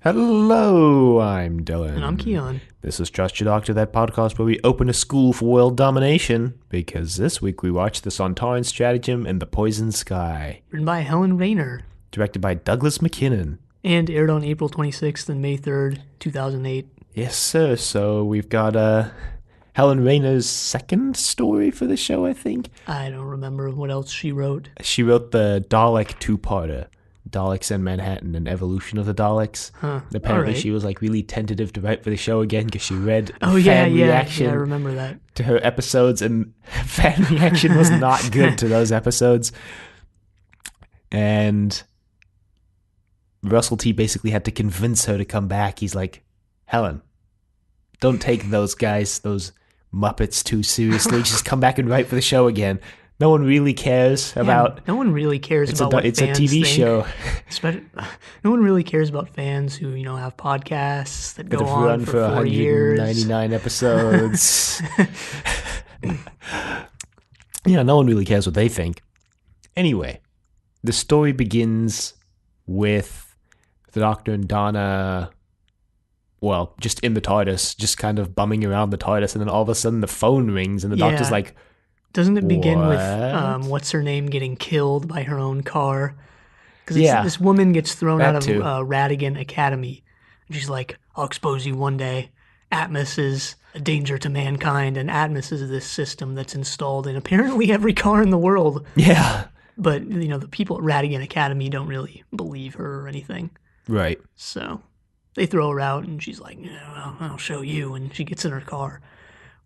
Hello, I'm Dylan. And I'm Kiyan. This is Trust Your Doctor, that podcast where we open a school for world domination, because this week we watched the Sontaran Stratagem and the Poison Sky, Written by Helen Raynor. directed by Douglas McKinnon. And aired on April 26th and May 3rd, 2008. Yes, sir. So we've got Helen Raynor's second story for the show, I think. I don't remember what else she wrote. She wrote the Dalek two-parter. Daleks in Manhattan, an evolution of the Daleks. Huh. And apparently Alright. she was like really tentative to write for the show again because she read Yeah, reaction I remember that. to her episodes, and fan reaction was not good to those episodes. And Russell T basically had to convince her to come back. He's like, Helen, don't take those guys, those Muppets, too seriously. Just come back and write for the show again. No one really cares about. No one really cares about what It's a fans TV think. show No one really cares about fans who, have podcasts that that go have on run for 4 years. 199 episodes. Yeah, no one really cares what they think. Anyway, the story begins with the Doctor and Donna, well, just in the TARDIS, just kind of bumming around the TARDIS, and then all of a sudden the phone rings, and the Doctor's Yeah. like, Doesn't it begin What? with what's her name getting killed by her own car? Because Yeah, this woman gets thrown that out of too. Radigan Academy. And she's like, I'll expose you one day. Atmos is a danger to mankind, and Atmos is this system that's installed in apparently every car in the world. yeah, But, the people at Radigan Academy don't really believe her or anything. right. So they throw her out, and she's like, I'll show you. And she gets in her car,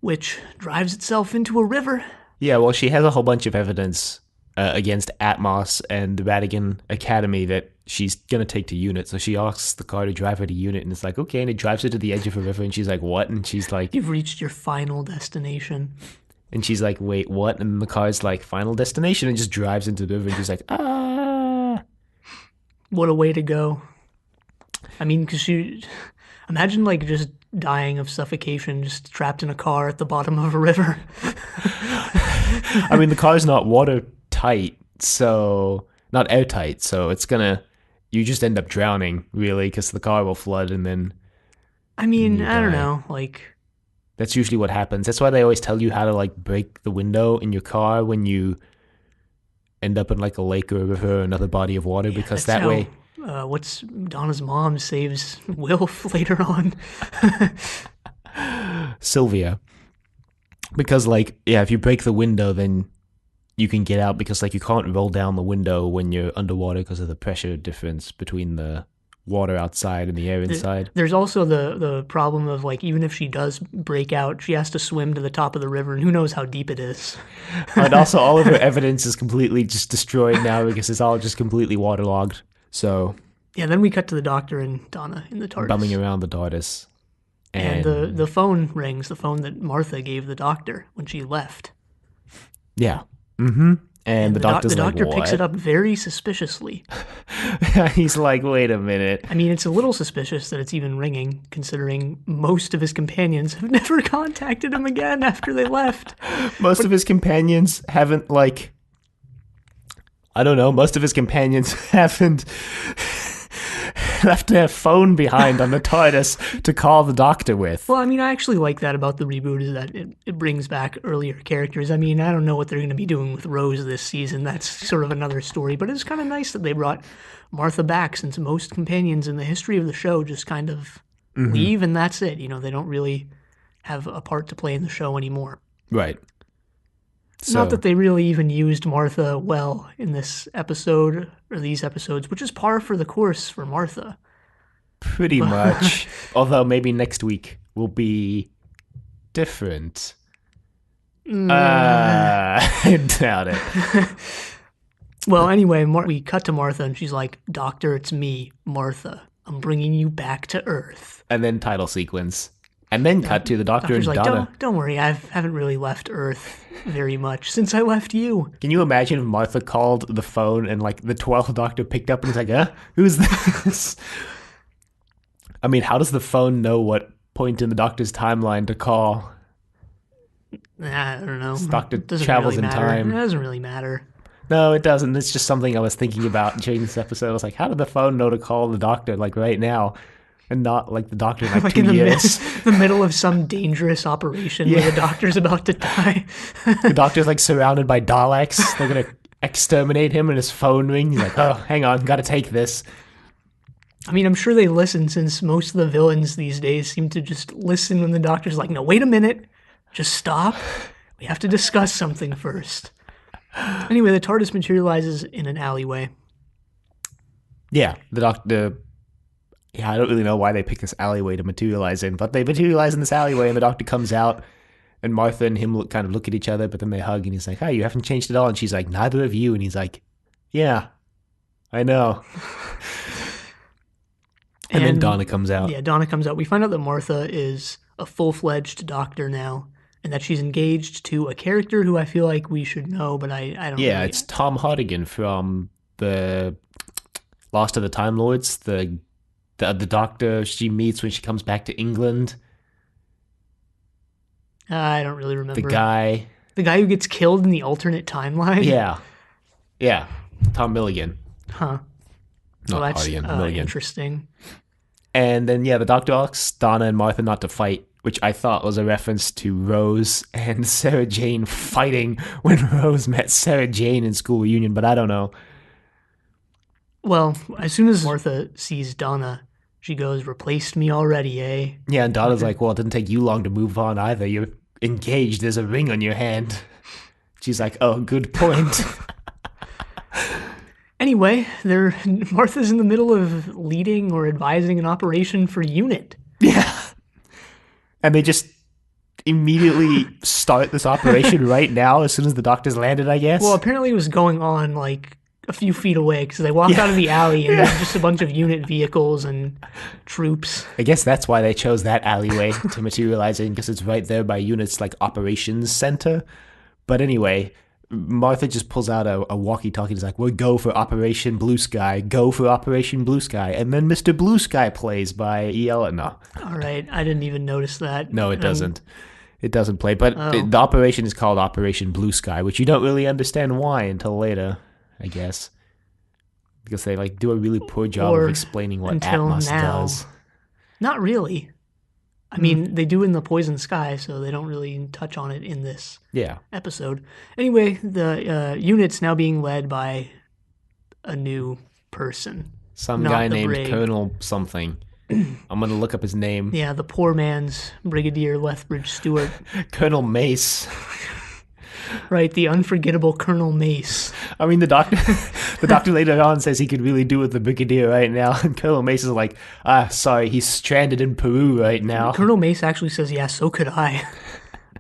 which drives itself into a river. Yeah, well, she has a whole bunch of evidence against Atmos and the Radigan Academy that she's going to take to Unit. So she asks the car to drive her to Unit, and it's like, okay, and it drives her to the edge of a river, and she's like, what? And she's like, You've reached your final destination. and she's like, wait, what? And the car's like, final destination, and just drives into the river, and she's like, ah. What a way to go. I mean, because imagine just dying of suffocation, just trapped in a car at the bottom of a river. I mean, the car's not watertight, so, not airtight, so it's you just end up drowning, really, because the car will flood, and then I mean, You I don't die. know. that's usually what happens. That's why they always tell you how to break the window in your car when you end up in a lake or a river or another body of water, because that's that way, what's Donna's mom saves Wilf later on. Sylvia, because if you break the window, then you can get out, because you can't roll down the window when you're underwater because of the pressure difference between the water outside and the air inside. There's also the problem of even if she does break out, she has to swim to the top of the river, and who knows how deep it is. And also all of her evidence is completely just destroyed now because it's all just completely waterlogged. So Yeah, then we cut to the Doctor and Donna in the TARDIS. bumming around the TARDIS. And the phone rings, the phone that Martha gave the Doctor when she left. Yeah. Mm-hmm. And the doctor's the Doctor like, picks what? it up very suspiciously. He's like, wait a minute. I mean, it's a little suspicious that it's even ringing, considering most of his companions have never contacted him again after they left. Most of his companions haven't, I don't know, most of his companions haven't left their phone behind on the TARDIS to call the Doctor with. Well, I mean, I actually like that about the reboot, is that it brings back earlier characters. I mean, I don't know what they're going to be doing with Rose this season. That's sort of another story, but it's kind of nice that they brought Martha back, since most companions in the history of the show just kind of leave and that's it. They don't really have a part to play in the show anymore. Right. So, Not that they really even used Martha well in this episode, or these episodes, which is par for the course for Martha. pretty much. Although maybe next week will be different. I doubt it. Well, anyway, we cut to Martha, and she's like, Doctor, it's me, Martha. I'm bringing you back to Earth. And then title sequence. And then cut to the Doctor Doctor's and like, Donna. don't worry, I haven't really left Earth very much since I left you. Can you imagine if Martha called the phone and the 12th Doctor picked up and was like, who's this? I mean, how does the phone know what point in the Doctor's timeline to call? I don't know. Doctor It doesn't travels really in matter. time. It doesn't really matter. No, it doesn't. It's just something I was thinking about during this episode. I was like, how did the phone know to call the Doctor right now? and not like the doctor in like, like 2 in the, years. the middle of some dangerous operation where the doctor's about to die. The doctor's like surrounded by Daleks. They're gonna exterminate him, and his phone rings. He's like, "Oh, hang on, gotta take this." I mean, I'm sure they listen since most of the villains these days seem to just listen when the doctor's like, no, wait a minute. Just stop. We have to discuss something first. Anyway, the TARDIS materializes in an alleyway. Yeah, the doctor. Yeah, I don't really know why they picked this alleyway to materialize in, but they materialize in this alleyway, and the doctor comes out, and Martha and him kind of look at each other, but then they hug, and he's like, "Hey, you haven't changed at all," and she's like, "Neither of you," and he's like, "Yeah, I know." And then Donna comes out. Yeah, Donna comes out. We find out that Martha is a full-fledged doctor now, and that she's engaged to a character who I feel like we should know, but I don't know. Yeah, it's Tom Hardigan from the Last of the Time Lords, the doctor she meets when she comes back to England. I don't really remember. The guy who gets killed in the alternate timeline? Yeah. Tom Milligan. Huh. Not well, that's Hardigan, Milligan. Interesting. And then, the doctor asks Donna and Martha not to fight, which I thought was a reference to Rose and Sarah Jane fighting when Rose met Sarah Jane in school reunion, but I don't know. Well, as soon as Martha sees Donna, she goes, "Replaced me already, eh?" Yeah, and Donna's like, "Well, it didn't take you long to move on either. You're engaged. There's a ring on your hand." She's like, "Oh, good point." Anyway, Martha's in the middle of leading or advising an operation for UNIT. Yeah. And they just immediately start this operation right now as soon as the doctor's landed, I guess. Well, apparently it was going on like a few feet away because they walked out of the alley and there's just a bunch of UNIT vehicles and troops. I guess that's why they chose that alleyway to materialize in, because it's right there by UNIT's like operations center. But anyway, Martha just pulls out a walkie-talkie. He's like, "We'll go for Operation Blue Sky. Go for Operation Blue Sky." And then Mr. Blue Sky plays by E.L. No. All right. I didn't even notice that. No, it doesn't. It doesn't play. But the operation is called Operation Blue Sky, which you don't really understand why until later, I guess. Because they do a really poor job of explaining what Atmos does. Not really. I mean, they do in the Poison Sky, so they don't really touch on it in this episode. Anyway, the unit's now being led by a new person. Some guy named Colonel something. I'm going to look up his name. Yeah, the poor man's Brigadier Lethbridge Stewart. Colonel Mace. Right, the unforgettable Colonel Mace. I mean, the doctor later on says he could really do with the Brigadier right now, and Colonel Mace is like, sorry, he's stranded in Peru right now. Colonel Mace actually says, "Yeah, so could I."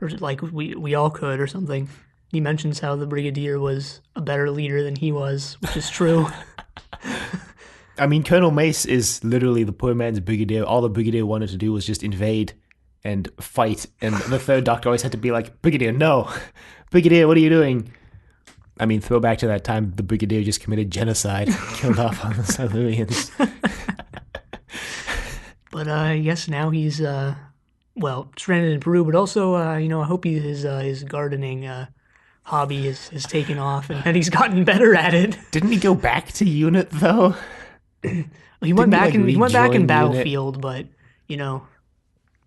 Or like, we all could, or something. He mentions how the Brigadier was a better leader than he was, which is true. I mean, Colonel Mace is literally the poor man's Brigadier. All the Brigadier wanted to do was just invade and fight, and the third doctor always had to be like, "Brigadier, no. Brigadier, what are you doing?" I mean, throw back to that time the Brigadier just committed genocide, killed off all the Silurians. But I guess now he's, stranded in Peru, but also, I hope his gardening hobby has taken off and he's gotten better at it. Didn't he go back to UNIT, though? He went back in Battlefield, but,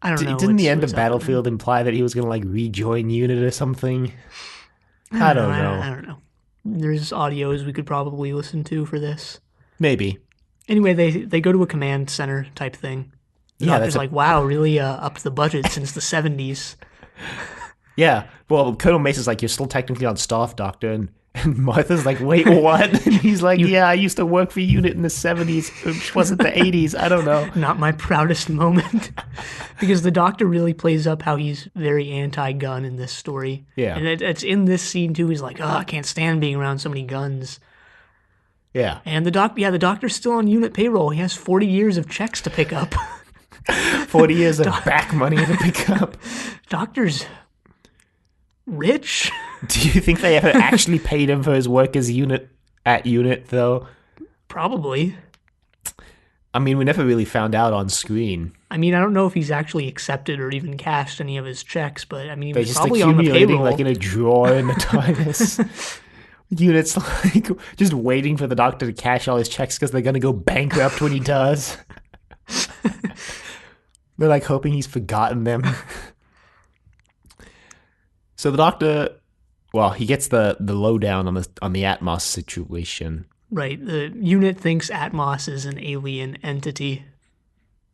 I don't know. Didn't the end of Battlefield imply that he was going to rejoin UNIT or something? I don't know. I don't know. There's audios we could probably listen to for this. Maybe. Anyway, they go to a command center type thing. The doctor's like, "Wow, really upped the budget since the 70s. Yeah. Well, Colonel Mace is like, "You're still technically on staff, Doctor." And Martha's like, "Wait, what?" And he's like, "Yeah, I used to work for UNIT in the 70s. Which wasn't the 80s. I don't know." Not my proudest moment. Because the doctor really plays up how he's very anti-gun in this story. Yeah. And it's in this scene, too. He's like, "Oh, I can't stand being around so many guns." Yeah. And the doctor's still on UNIT payroll. He has 40 years of checks to pick up. 40 years of back money to pick up. Doctor's rich. Do you think they ever actually paid him for his work as at UNIT, though? Probably. I mean, we never really found out on screen. I mean, I don't know if he's actually accepted or even cashed any of his checks, but I mean, he was just probably on the payroll. In a drawer in the TARDIS. UNIT's just waiting for the doctor to cash all his checks because they're going to go bankrupt when he does. They're like hoping he's forgotten them. So the doctor, well, he gets the lowdown on the Atmos situation. Right. The unit thinks Atmos is an alien entity.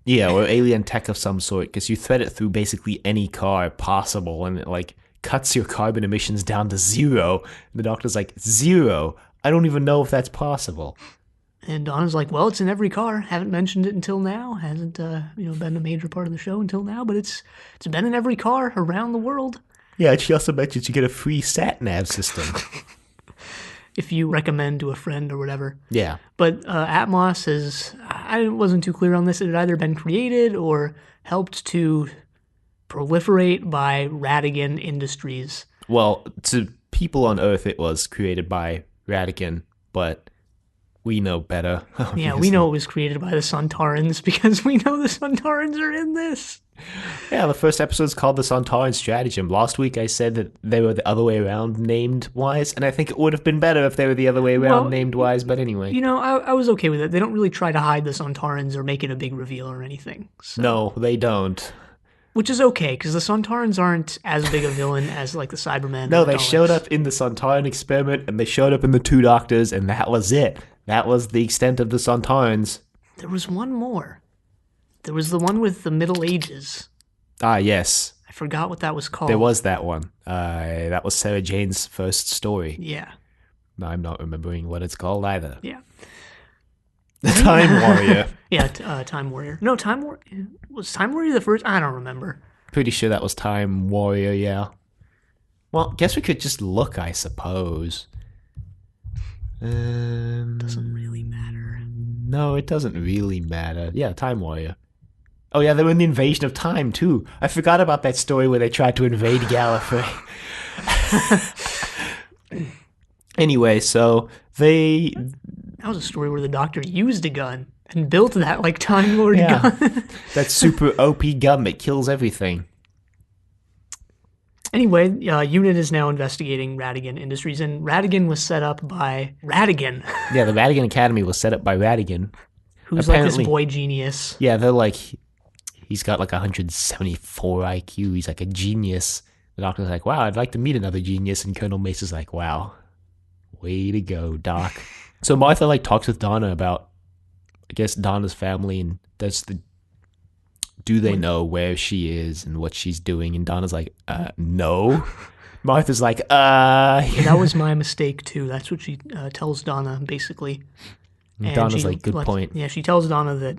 Yeah, or alien tech of some sort, because you thread it through basically any car possible, and it like cuts your carbon emissions down to zero. And the doctor's like, zero? I don't even know if that's possible. And Donna's like, well, it's in every car. Haven't mentioned it until now. Hasn't been a major part of the show until now, but it's been in every car around the world. Yeah, and she also mentions you get a free sat-nav system. If you recommend to a friend or whatever. Yeah. But Atmos is, I wasn't too clear on this. It had either been created or helped to proliferate by Radigan Industries. Well, to people on Earth, it was created by Radigan, but we know better. Yeah, we know it was created by the Sontarans because we know the Sontarans are in this. Yeah, the first episode's called the Sontaran Stratagem. Last week I said that they were the other way around named-wise, and I think it would have been better if they were the other way around named-wise, but anyway. I was okay with it. They don't really try to hide the Sontarans or make it a big reveal or anything. So. No, they don't. Which is okay, because the Sontarans aren't as big a villain as, like, the Cybermen. No, they showed up in the Sontaran experiment, and they showed up in the Two Doctors, and that was it. That was the extent of the Sontarans. There was one more. There was the one with the Middle Ages. Ah, yes. I forgot what that was called. There was that one. That was Sarah Jane's first story. Yeah. I'm not remembering what it's called either. Yeah. The Time Warrior. Yeah, Time Warrior. No, Time Warrior. Was Time Warrior the first? I don't remember. Pretty sure that was Time Warrior, yeah. Well, guess we could just look, I suppose. Doesn't really matter. No, it doesn't really matter. Yeah, Time Warrior. Oh yeah, they were in the Invasion of Time too. I forgot about that story where they tried to invade Gallifrey. Anyway, so they... That was a story where the Doctor used a gun and built that, like, Time Lord gun. That super OP gun that kills everything. Anyway, UNIT is now investigating Radigan Industries, and Radigan was set up by Radigan. Yeah, the Radigan Academy was set up by Radigan. Who's apparently, like this boy genius. Yeah, they're like... He's got like 174 IQ. He's like a genius. The Doctor's like, wow, I'd like to meet another genius. And Colonel Mace is like, wow, way to go, Doc. So Martha like talks with Donna about, I guess, Donna's family and do they know where she is and what she's doing? And Donna's like, no. Martha's like, Yeah, that was my mistake too. That's what she tells Donna, basically. And Donna's like, good point. Yeah, she tells Donna that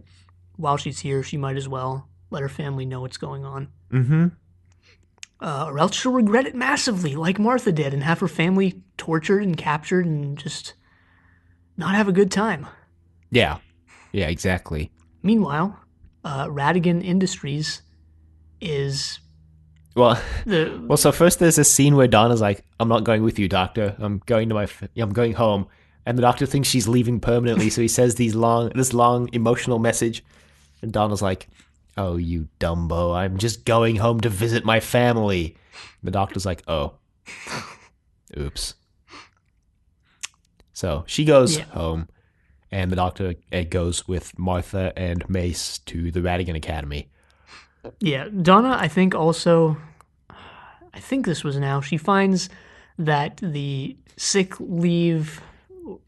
while she's here, she might as well let her family know what's going on. Mm-hmm. Or else she'll regret it massively, like Martha did, and have her family tortured and captured and just not have a good time. Yeah. Yeah, exactly. Meanwhile, Radigan Industries is... Well, so first there's a scene where Donna's like, I'm not going with you, Doctor. I'm going home. And the Doctor thinks she's leaving permanently, so he says this long emotional message. And Donna's like, oh, you Dumbo, I'm just going home to visit my family. The Doctor's like, oh, oops. So she goes home, and the Doctor goes with Martha and Mace to the Radigan Academy. Yeah, Donna, I think this was now, she finds that the sick leave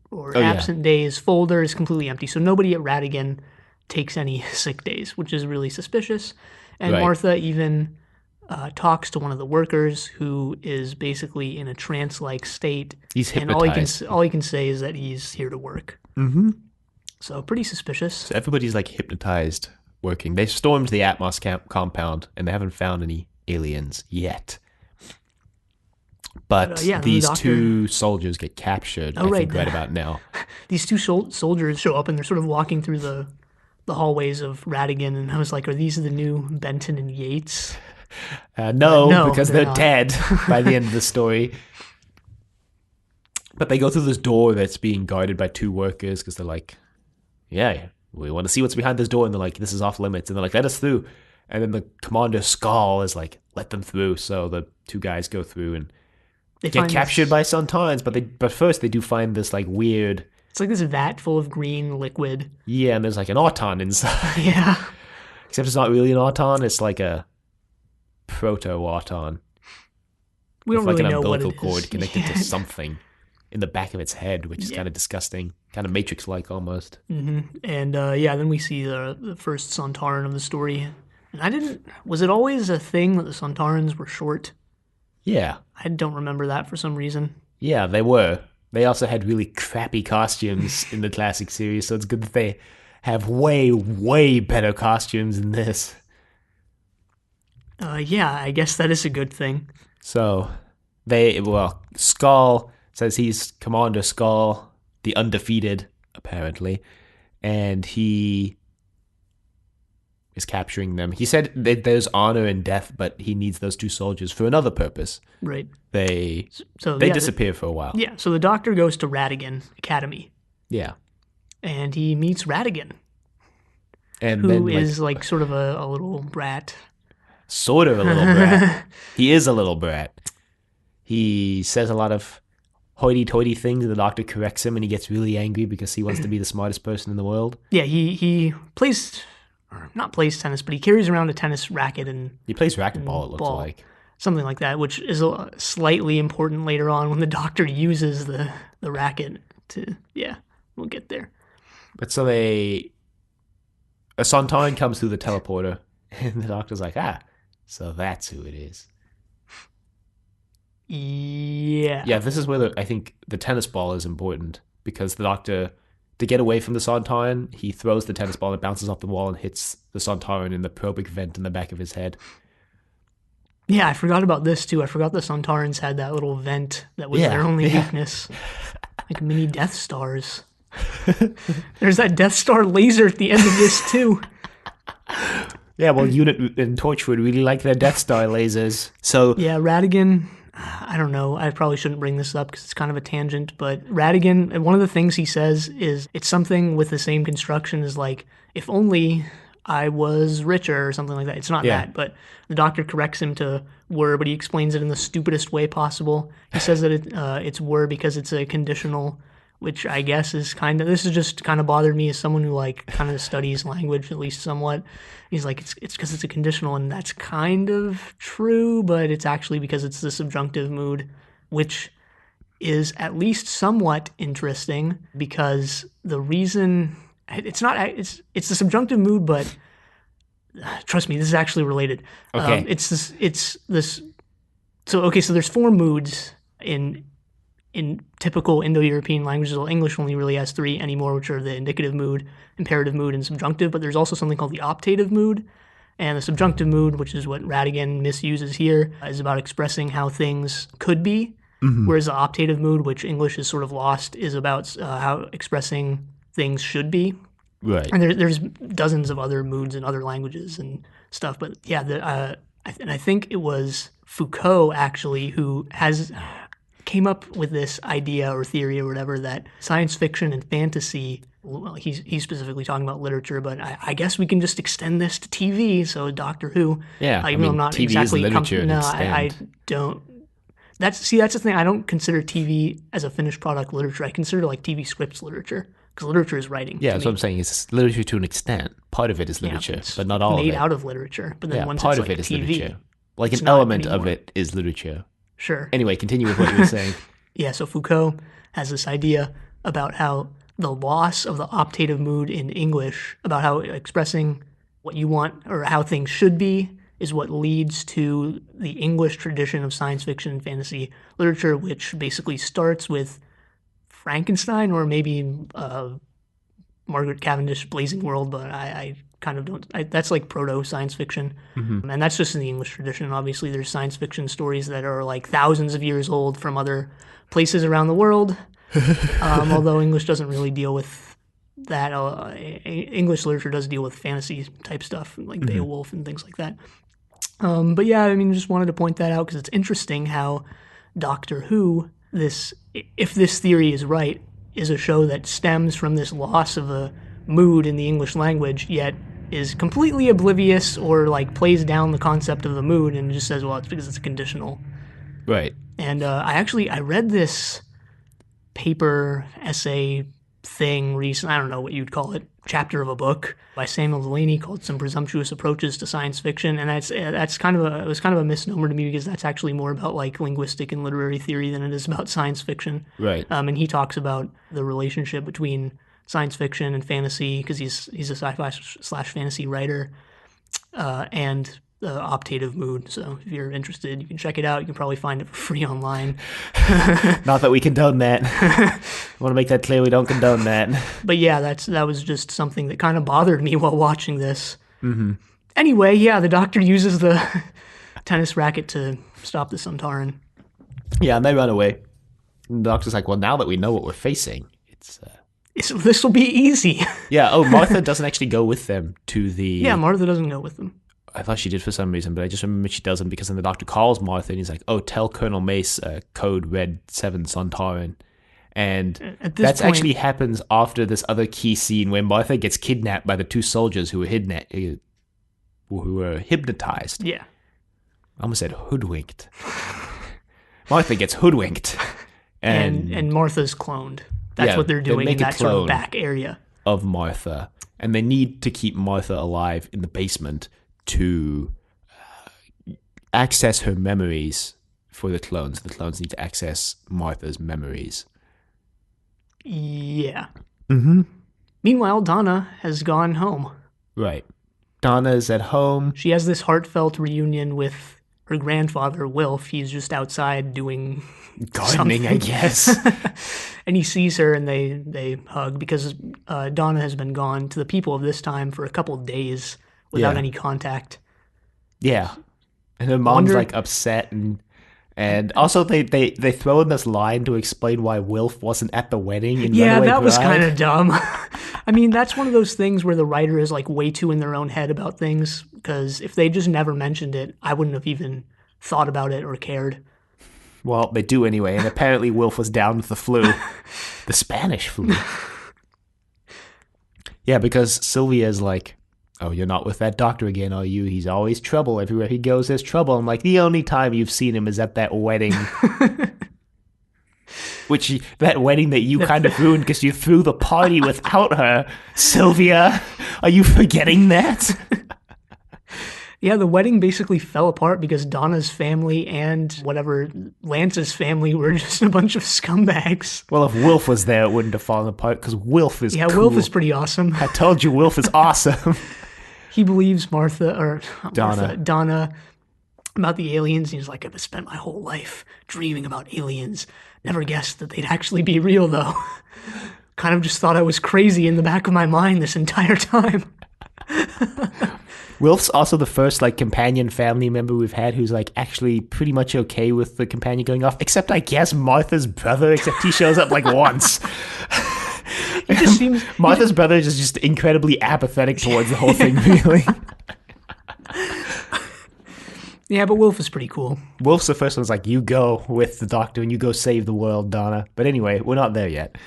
or absent days folder is completely empty. So nobody at Radigan takes any sick days, which is really suspicious. And Martha even talks to one of the workers who is basically in a trance-like state. He's hypnotized. And all he can say is that he's here to work. Mm-hmm. So pretty suspicious. So everybody's like hypnotized working. They stormed the Atmos compound and they haven't found any aliens yet. But these two soldiers get captured, I think, right about now. These two soldiers show up and they're sort of walking through the hallways of Radigan, and I was like, are these the new Benton and Yates? No, because they're dead by the end of the story. But they go through this door that's being guarded by two workers because they're like, yeah, we want to see what's behind this door. And they're like, this is off limits. And they're like, let us through. And then the Commander Skull is like, let them through. So the two guys go through and get captured by Sontarans. But first they do find this like weird It's like this vat full of green liquid. Yeah, and there's like an auton inside. Yeah. Except it's not really an auton, it's like a proto-auton. We With don't like really an know what umbilical it cord is. connected to something in the back of its head, which is Yeah. kind of disgusting. Kind of Matrix-like almost. And then we see the first Sontaran of the story. And was it always a thing that the Sontarans were short? Yeah. I don't remember that for some reason. Yeah, they were. They also had really crappy costumes in the classic series, so it's good that they have way, way better costumes in this. Yeah, I guess that is a good thing. So, Skull says he's Commander Skull, the undefeated, apparently, and he is capturing them. He said that there's honor in death, but he needs those two soldiers for another purpose. Right. They So disappear for a while. Yeah, so the Doctor goes to Radigan Academy, Yeah. and he meets Radigan, And who then, is like sort of a little brat. sort of a little brat. He is a little brat. He says a lot of hoity-toity things, and the Doctor corrects him, and he gets really angry because he wants to be the smartest person in the world. Yeah, he plays, or not plays tennis, but he carries around a tennis racket and He plays racquetball, it looks ball. like. Something like that, which is slightly important later on when the Doctor uses the racket to, we'll get there. But so a Sontaran comes through the teleporter, and the Doctor's like, so that's who it is. Yeah. Yeah, this is where I think the tennis ball is important, because the Doctor, to get away from the Sontaran, he throws the tennis ball, it bounces off the wall and hits the Sontaran in the pubic vent in the back of his head. Yeah, I forgot about this too. I forgot the Sontarans had that little vent that was their only weakness. Like mini Death Stars. There's that Death Star laser at the end of this too. Yeah, well, Unit and Torchwood really like their Death Star lasers. So yeah, Radigan, I don't know. I probably shouldn't bring this up because it's kind of a tangent, but Radigan, one of the things he says is it's something with the same construction as like, if only I was richer or something like that. It's not that, but the Doctor corrects him to were, but he explains it in the stupidest way possible. He says that it's were because it's a conditional, which I guess is this is just kind of bothered me as someone who like kind of studies language at least somewhat. He's like, it's because it's a conditional, and that's kind of true, but it's actually because it's the subjunctive mood, which is at least somewhat interesting because the reason it's the subjunctive mood, but trust me, this is actually related. Okay. It's this. So there's four moods in typical Indo-European languages. Well, English only really has three anymore, which are the indicative mood, imperative mood, and subjunctive. But there's also something called the optative mood, and the subjunctive mood, which is what Radigan misuses here, is about expressing how things could be. Mm-hmm. Whereas the optative mood, which English has sort of lost, is about how expressing things should be. Right. And there's dozens of other moods in other languages and stuff. But yeah, I think it was Foucault actually who came up with this idea or theory or whatever that science fiction and fantasy. Well, he's specifically talking about literature, but I guess we can just extend this to TV. So Doctor Who. Yeah, even though I'm not TV exactly is literature. No, I don't. That's the thing. I don't consider TV as a finished product literature. I consider like TV scripts literature because literature is writing. Yeah, that's what I'm saying. It's literature to an extent. Part of it is literature, but not all of it. Made out of literature, but then once part it's of like it is TV, literature. Like an element of it is literature. Sure. Anyway, continue with what you were saying. Yeah, so Foucault has this idea about how the loss of the optative mood in English, about how expressing what you want or how things should be, is what leads to the English tradition of science fiction and fantasy literature, which basically starts with Frankenstein or maybe Margaret Cavendish Blazing World, but I kind of don't. That's like proto-science fiction. Mm-hmm. And that's just in the English tradition. Obviously, there's science fiction stories that are like thousands of years old from other places around the world, although English doesn't really deal with that. English literature does deal with fantasy-type stuff, like Beowulf and things like that. But yeah, I mean, just wanted to point that out because it's interesting how Doctor Who, if this theory is right, is a show that stems from this loss of a mood in the English language, yet is completely oblivious or like plays down the concept of the mood and just says, well, it's because it's a conditional. Right. And I read this paper, essay, thing recent. I don't know what you'd call it, chapter of a book by Samuel Delany called "Some Presumptuous Approaches to Science Fiction," and that's kind of it was kind of a misnomer to me because that's actually more about like linguistic and literary theory than it is about science fiction. Right. And he talks about the relationship between science fiction and fantasy because he's a sci-fi slash fantasy writer, and the optative mood. So if you're interested, you can check it out. You can probably find it for free online. Not that we condone that. I want to make that clear. We don't condone that. But yeah, that was just something that kind of bothered me while watching this. Mm-hmm. Anyway, yeah, the Doctor uses the tennis racket to stop the Sontaran. Yeah, and they run away. And the Doctor's like, well, now that we know what we're facing, this will be easy. Yeah, Martha doesn't actually go with them to the... Yeah, Martha doesn't go with them. I thought she did for some reason, but I just remember she doesn't because then the Doctor calls Martha and he's like, oh, tell Colonel Mace code Red 7 Sontaran. And that actually happens after this other key scene where Martha gets kidnapped by the two soldiers who were hypnotized. Yeah. I almost said hoodwinked. Martha gets hoodwinked. And Martha's cloned. That's what they're doing in that sort of back area. Of Martha. And they need to keep Martha alive in the basement to access her memories for the clones. The clones need to access Martha's memories. Yeah. Mm-hmm. Meanwhile, Donna has gone home. Right. Donna's at home. She has this heartfelt reunion with her grandfather, Wilf. He's just outside doing gardening, something. I guess. And he sees her and they hug because Donna has been gone to the people of this time for a couple days without any contact. Yeah. And her mom's like upset and also they throw in this line to explain why Wilf wasn't at the wedding in Runaway that Bride. Was kind of dumb. I mean, that's one of those things where the writer is like way too in their own head about things because if they just never mentioned it, I wouldn't have even thought about it or cared. Well, they do anyway, and apparently Wilf was down with the flu. The Spanish flu. Yeah, because Sylvia's like, oh, you're not with that doctor again, are you? He's always trouble. Everywhere he goes, there's trouble. I'm like, the only time you've seen him is at that wedding. That wedding that you kind of ruined because you threw the party without her. Sylvia, are you forgetting that? Yeah, the wedding basically fell apart because Donna's family and whatever Lance's family were just a bunch of scumbags. Well, if Wilf was there, it wouldn't have fallen apart because Wilf is cool. Yeah, Wilf is pretty awesome. I told you, Wilf is awesome. He believes Donna about the aliens. He's like, I've spent my whole life dreaming about aliens. Never guessed that they'd actually be real, though. Kind of just thought I was crazy in the back of my mind this entire time. Wilf's also the first companion family member we've had who's actually pretty much okay with the companion going off, except I guess Martha's brother, except he shows up once. Martha's brother is just incredibly apathetic towards the whole thing, really. Yeah, but Wilf is pretty cool. Wilf's the first one's you go with the Doctor and you go save the world, Donna. But anyway, we're not there yet.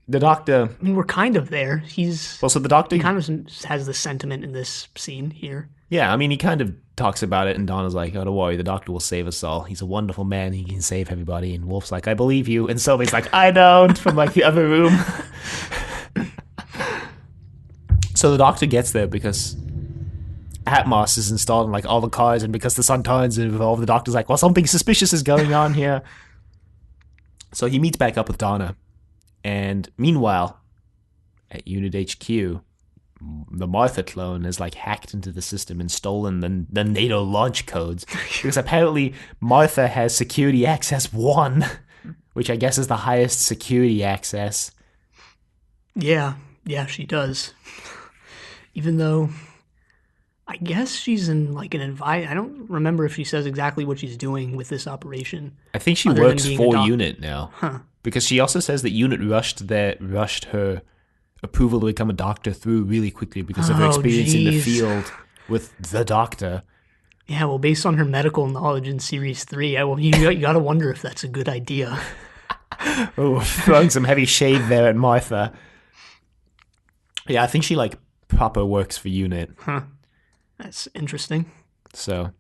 The Doctor... I mean, we're kind of there. So the Doctor... He kind of has the sentiment in this scene here. Yeah, I mean, he kind of talks about it, and Donna's like, oh, don't worry, the Doctor will save us all. He's a wonderful man. He can save everybody. And Wolf's like, I believe you. And Sylvie's like, I don't, from the other room. So the Doctor gets there because Atmos is installed in all the cars, and because the Sontarans are involved, the Doctor's like, well, something suspicious is going on here. So he meets back up with Donna. And meanwhile, at Unit HQ, the Martha clone has hacked into the system and stolen the NATO launch codes. Because apparently Martha has security access 1, which I guess is the highest security access. Yeah, she does. Even though I guess she's in an advice. I don't remember if she says exactly what she's doing with this operation. I think she works for Unit now. Huh. Because she also says that Unit rushed her approval to become a doctor through really quickly because of her experience in the field with the Doctor. Yeah, well, based on her medical knowledge in Series 3, you got to wonder if that's a good idea. Oh, throwing some heavy shade there at Martha. Yeah, I think she proper works for Unit. Huh. That's interesting. So,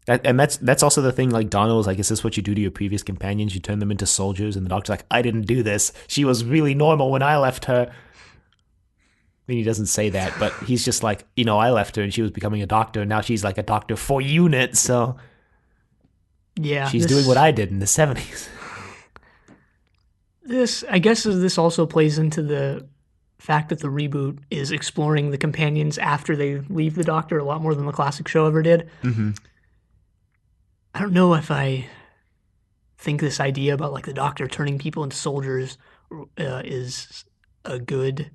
That's also the thing. Like Donna was like, "Is this what you do to your previous companions? You turn them into soldiers?" And the doctor's like, "I didn't do this. She was really normal when I left her." I mean, he doesn't say that, but he's just like, I left her and she was becoming a doctor, and now she's like a doctor for unit, so Yeah, she's doing what I did in the 70s. I guess this also plays into the fact that the reboot is exploring the companions after they leave the Doctor a lot more than the classic show ever did. Mm-hmm. I don't know if I think this idea about like the Doctor turning people into soldiers is a good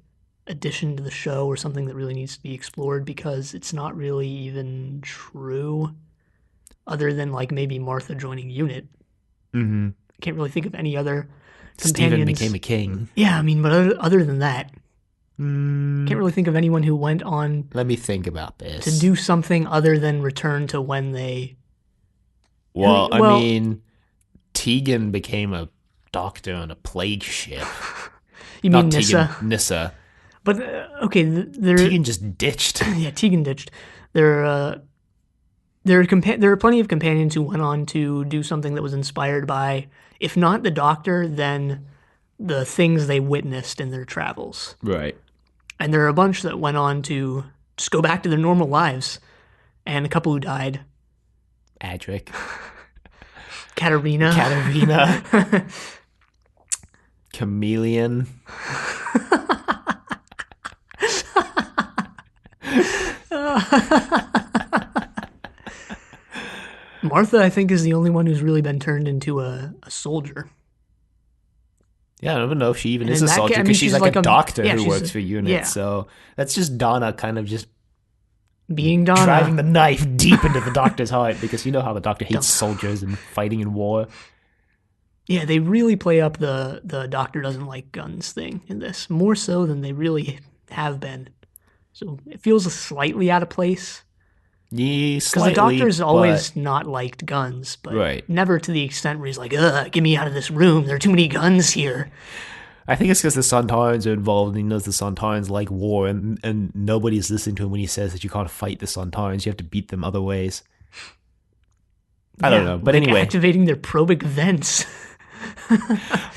addition to the show or something that really needs to be explored, because it's not really even true, other than like maybe Martha joining unit. Mm-hmm. I can't really think of any other Stephen companions. became a king. Yeah, I mean, but other than that, can't really think of anyone who went on Let me think about this. to do something other than return to when they. Well, I mean, Tegan became a doctor on a plague ship. You Not mean Tegan, Nissa? Nissa. But okay, Tegan just ditched. Yeah, Tegan ditched. There are plenty of companions who went on to do something that was inspired by, if not the Doctor, then the things they witnessed in their travels. Right. And there are a bunch that went on to just go back to their normal lives, and a couple who died. Adric. Katarina. Chameleon. Martha, I think, is the only one who's really been turned into a soldier. Yeah, I don't know if she even And is in a that soldier, ca- I because mean, she's she's like a doctor yeah, who she's works for unit. yeah. So that's just Donna kind of just Being Donna. driving the knife deep into the doctor's heart, because you know how the doctor hates soldiers and fighting in war. Yeah, they really play up the Doctor doesn't like guns thing in this, more so than they really have been. So it feels slightly out of place. Yeah, Because slightly. the Doctor's always but- not liked guns, but Right. never to the extent where he's like, ugh, get me out of this room. There are too many guns here. I think it's because the Sontarans are involved, and he knows the Sontarans like war, and nobody's listening to him when he says that you can't fight the Sontarans. You have to beat them other ways. I don't know. But like anyway, activating their probic vents.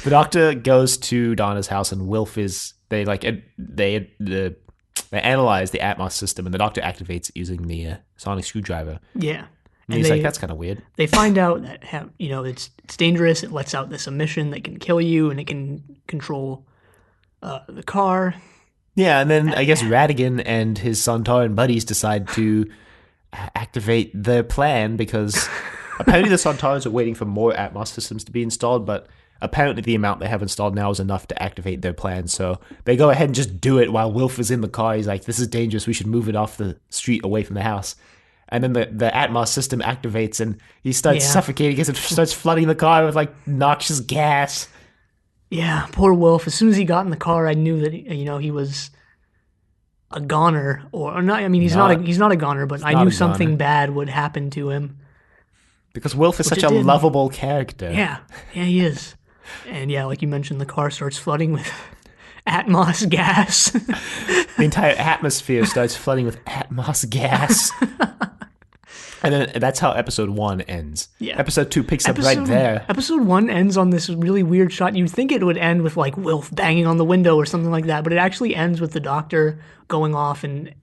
the Doctor goes to Donna's house, and Wilf is they analyze the Atmos system, and the Doctor activates it using the sonic screwdriver. Yeah. And he's like, "That's kind of weird." They find out that it's dangerous. It lets out this emission that can kill you, and it can control the car. Yeah, and then I guess Radigan and his Sontaran buddies decide to activate their plan, because apparently the Sontarans are waiting for more Atmos systems to be installed, but apparently the amount they have installed now is enough to activate their plan. So they go ahead and just do it while Wilf is in the car. He's like, "This is dangerous. We should move it off the street away from the house." And then the Atmos system activates, and he starts suffocating as it starts flooding the car with like noxious gas. Yeah, poor Wilf. As soon as he got in the car, I knew that he was a goner, or not. I mean, he's not a goner, but I knew something bad would happen to him. Because Wilf is such a lovable character. Yeah, he is. And yeah, like you mentioned, the car starts flooding with Atmos gas. The entire atmosphere starts flooding with Atmos gas. And then that's how episode 1 ends. Yeah. Episode 2 picks up right there. Episode 1 ends on this really weird shot. You'd think it would end with like Wilf banging on the window or something like that, but it actually ends with the Doctor going off and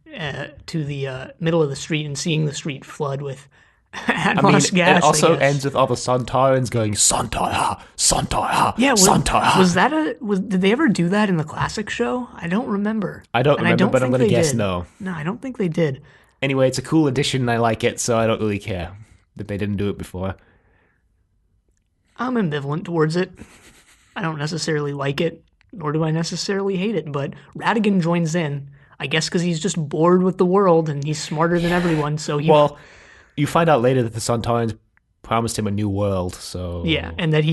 to the middle of the street and seeing the street flood with Atmos gas. It also ends with all the Sontarans going, "Sontara, Sontara, yeah, Sontara." Did they ever do that in the classic show? I don't remember. I don't remember, but I'm going to guess no. No, I don't think they did. Anyway, it's a cool addition and I like it, so I don't really care that they didn't do it before. I'm ambivalent towards it. I don't necessarily like it, nor do I necessarily hate it, but Radigan joins in. I guess because he's just bored with the world and he's smarter than everyone, so he... Well, you find out later that the Sontarans promised him a new world, so... Yeah, and that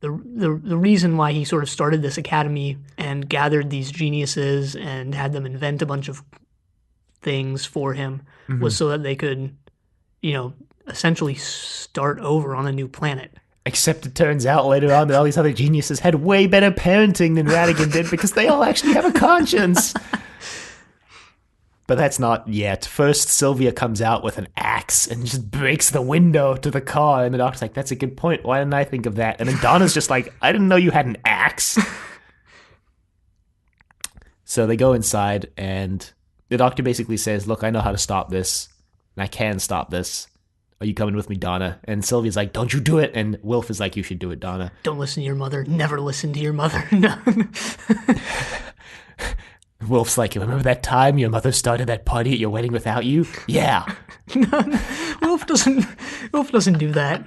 the reason why he sort of started this academy and gathered these geniuses and had them invent a bunch of things for him was so that they could, essentially start over on a new planet. Except it turns out later on that all these other geniuses had way better parenting than Radigan did, because they all actually have a conscience. But that's not yet. First, Sylvia comes out with an axe and just breaks the window to the car. And the doctor's like, that's a good point. Why didn't I think of that? And then Donna's just like, I didn't know you had an axe. So they go inside, and the doctor basically says, look, I know how to stop this. And I can stop this. Are you coming with me, Donna? And Sylvia's like, don't you do it. And Wilf is like, you should do it, Donna. Don't listen to your mother. Never listen to your mother. No. Wilf's like, remember that time your mother started that party at your wedding without you? Yeah. Wilf doesn't do that.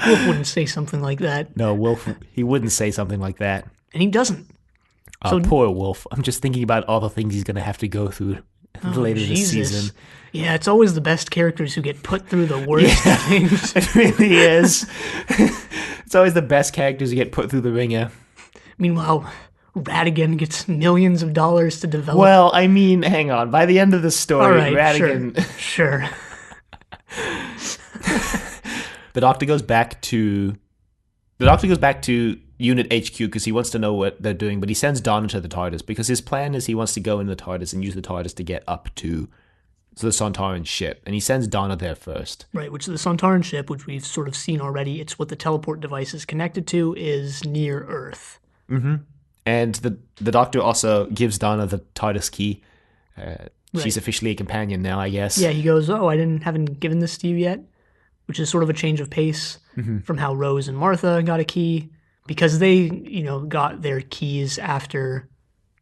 Wilf wouldn't say something like that. No, Wilf, he wouldn't say something like that. And he doesn't. Oh, poor Wilf. I'm just thinking about all the things he's going to have to go through later this season. Yeah, it's always the best characters who get put through the worst things. It really is. It's always the best characters who get put through the ringer. Meanwhile, Radigan gets millions of dollars to develop. Well, I mean, hang on. By the end of the story, all right, Radigan... Sure. The doctor goes back to Unit HQ because he wants to know what they're doing, but he sends Donna to the TARDIS because his plan is he wants to go in the TARDIS and use the TARDIS to get up to the Sontaran ship, and he sends Donna there first. Right, which the Sontaran ship, which we've sort of seen already, it's what the teleport device is connected to, is near Earth. Mm-hmm. And the doctor also gives Donna the TARDIS key. She's officially a companion now, I guess. Yeah, he goes, I haven't given this to you yet, which is sort of a change of pace from how Rose and Martha got a key, because they, got their keys after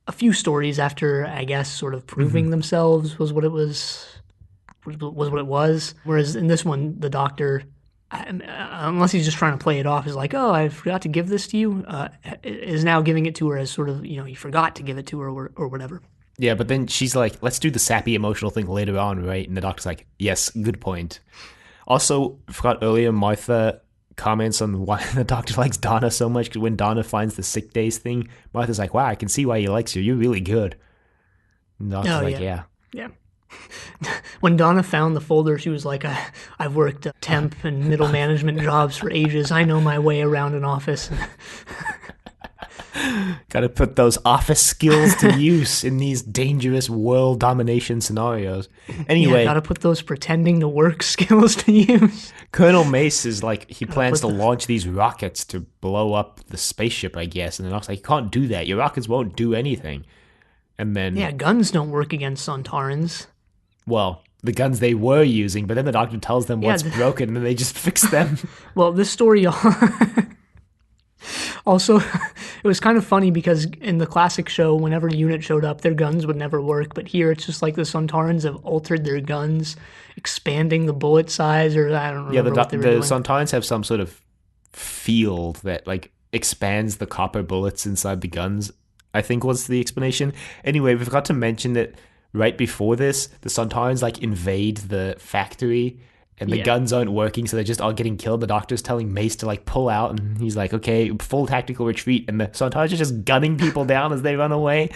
a few stories after, I guess, sort of proving themselves was what it was. Whereas in this one, the doctor, unless he's just trying to play it off, is like, I forgot to give this to you, is now giving it to her as sort of, he forgot to give it to her or whatever. Yeah, but then she's like, let's do the sappy emotional thing later on, right? And the doctor's like, yes, good point. Also, I forgot earlier, Martha comments on why the doctor likes Donna so much, because when Donna finds the sick days thing, Martha's like, wow, I can see why he likes you. You're really good. And the doctor's like, yeah. Yeah. When Donna found the folder, she was like, I've worked temp and middle management jobs for ages. I know my way around an office. Got to put those office skills to use in these dangerous world domination scenarios. Anyway, got to put those pretending to work skills to use. Colonel Mace is like, he plans to launch these rockets to blow up the spaceship, I guess. And then I was like, you can't do that. Your rockets won't do anything. And then... yeah, guns don't work against Sontarans. Well, the guns they were using, but then the doctor tells them what's broken and then they just fix them. Well, this story... Also, it was kind of funny because in the classic show, whenever Unit showed up, their guns would never work. But here, it's just like the Sontarans have altered their guns, expanding the bullet size, or I don't remember what they were doing. The Sontarans have some sort of field that like expands the copper bullets inside the guns, I think was the explanation. Anyway, we forgot to mention that right before this, the Sontarans like invade the factory. And the guns aren't working, so they're just all getting killed. The doctor's telling Mace to, like, pull out, and he's like, okay, full tactical retreat. And the Sontarans are just gunning people down as they run away.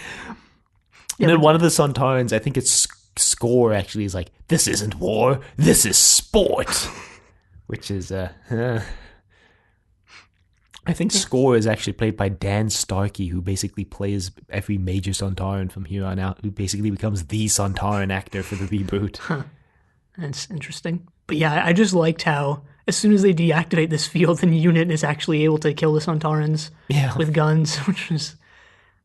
And then one of the Sontarans, I think it's Score, actually, is like, this isn't war, this is sport. Which is, I think Score is actually played by Dan Starkey, who basically plays every major Sontaran from here on out, who basically becomes the Sontaran actor for the reboot. Huh. That's interesting. But yeah, I just liked how as soon as they deactivate this field, the Unit is actually able to kill the Sontarans with guns, which was,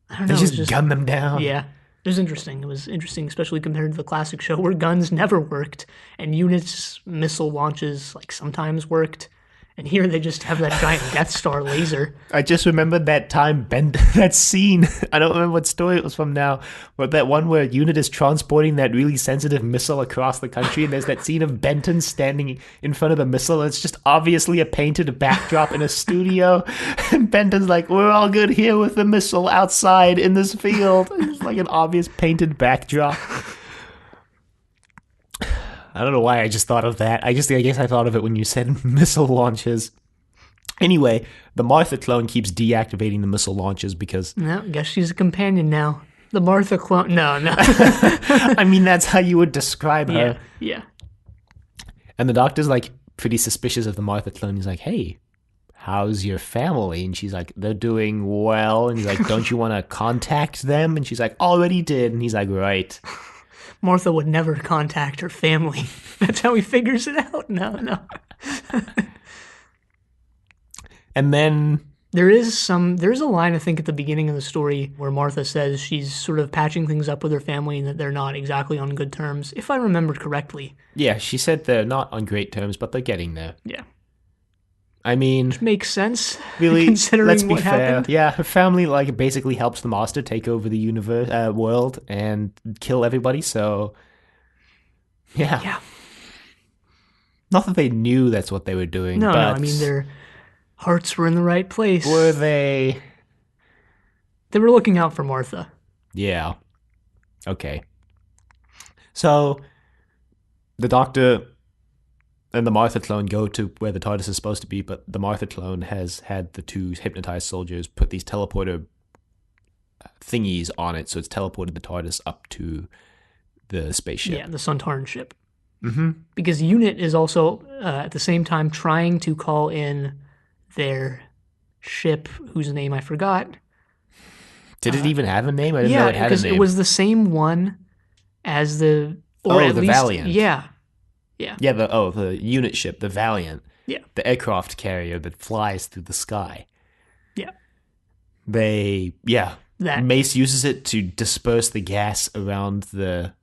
I don't know. They just gun them down. Yeah, it was interesting. It was interesting, especially compared to the classic show where guns never worked and Unit's missile launches like sometimes worked. And here they just have that giant Death Star laser. I just remembered that time, that scene. I don't remember what story it was from now, but that one where Unit is transporting that really sensitive missile across the country, and there's that scene of Benton standing in front of the missile, and it's just obviously a painted backdrop in a studio. And Benton's like, we're all good here with the missile outside in this field. It's like an obvious painted backdrop. I don't know why I just thought of that. I guess I thought of it when you said missile launches. Anyway, the Martha clone keeps deactivating the missile launches because... No, I guess she's a companion now. The Martha clone... No. I mean, that's how you would describe her. Yeah. And the doctor's, like, pretty suspicious of the Martha clone. He's like, hey, how's your family? And she's like, they're doing well. And he's like, don't you want to contact them? And she's like, already did. And he's like, right. Martha would never contact her family. That's how he figures it out. No. And then There's a line, I think, at the beginning of the story where Martha says she's sort of patching things up with her family and that they're not exactly on good terms, if I remember correctly. yeah, she said they're not on great terms, but they're getting there. Yeah. I mean, Makes sense, really, considering let's be what fair. happened. Yeah, her family like basically helps the master take over the universe, world, and kill everybody. So, yeah, Yeah. not that they knew that's what they were doing, No, but I mean, their hearts were in the right place. were they? They were looking out for Martha. Yeah. Okay. So, the Doctor and the Martha clone go to where the TARDIS is supposed to be, but the Martha clone has had the two hypnotized soldiers put these teleporter thingies on it, so it's teleported the TARDIS up to the spaceship. Yeah, the Sontaran ship. Mm-hmm. Because UNIT is also, at the same time, trying to call in their ship, whose name I forgot. Did it even have a name? I didn't know it had a because name. it was the same one as the... Or at the least, Valiant. Yeah. Yeah, the unit ship, the Valiant. Yeah. The aircraft carrier that flies through the sky. Yeah. That. Mace uses it to disperse the gas around the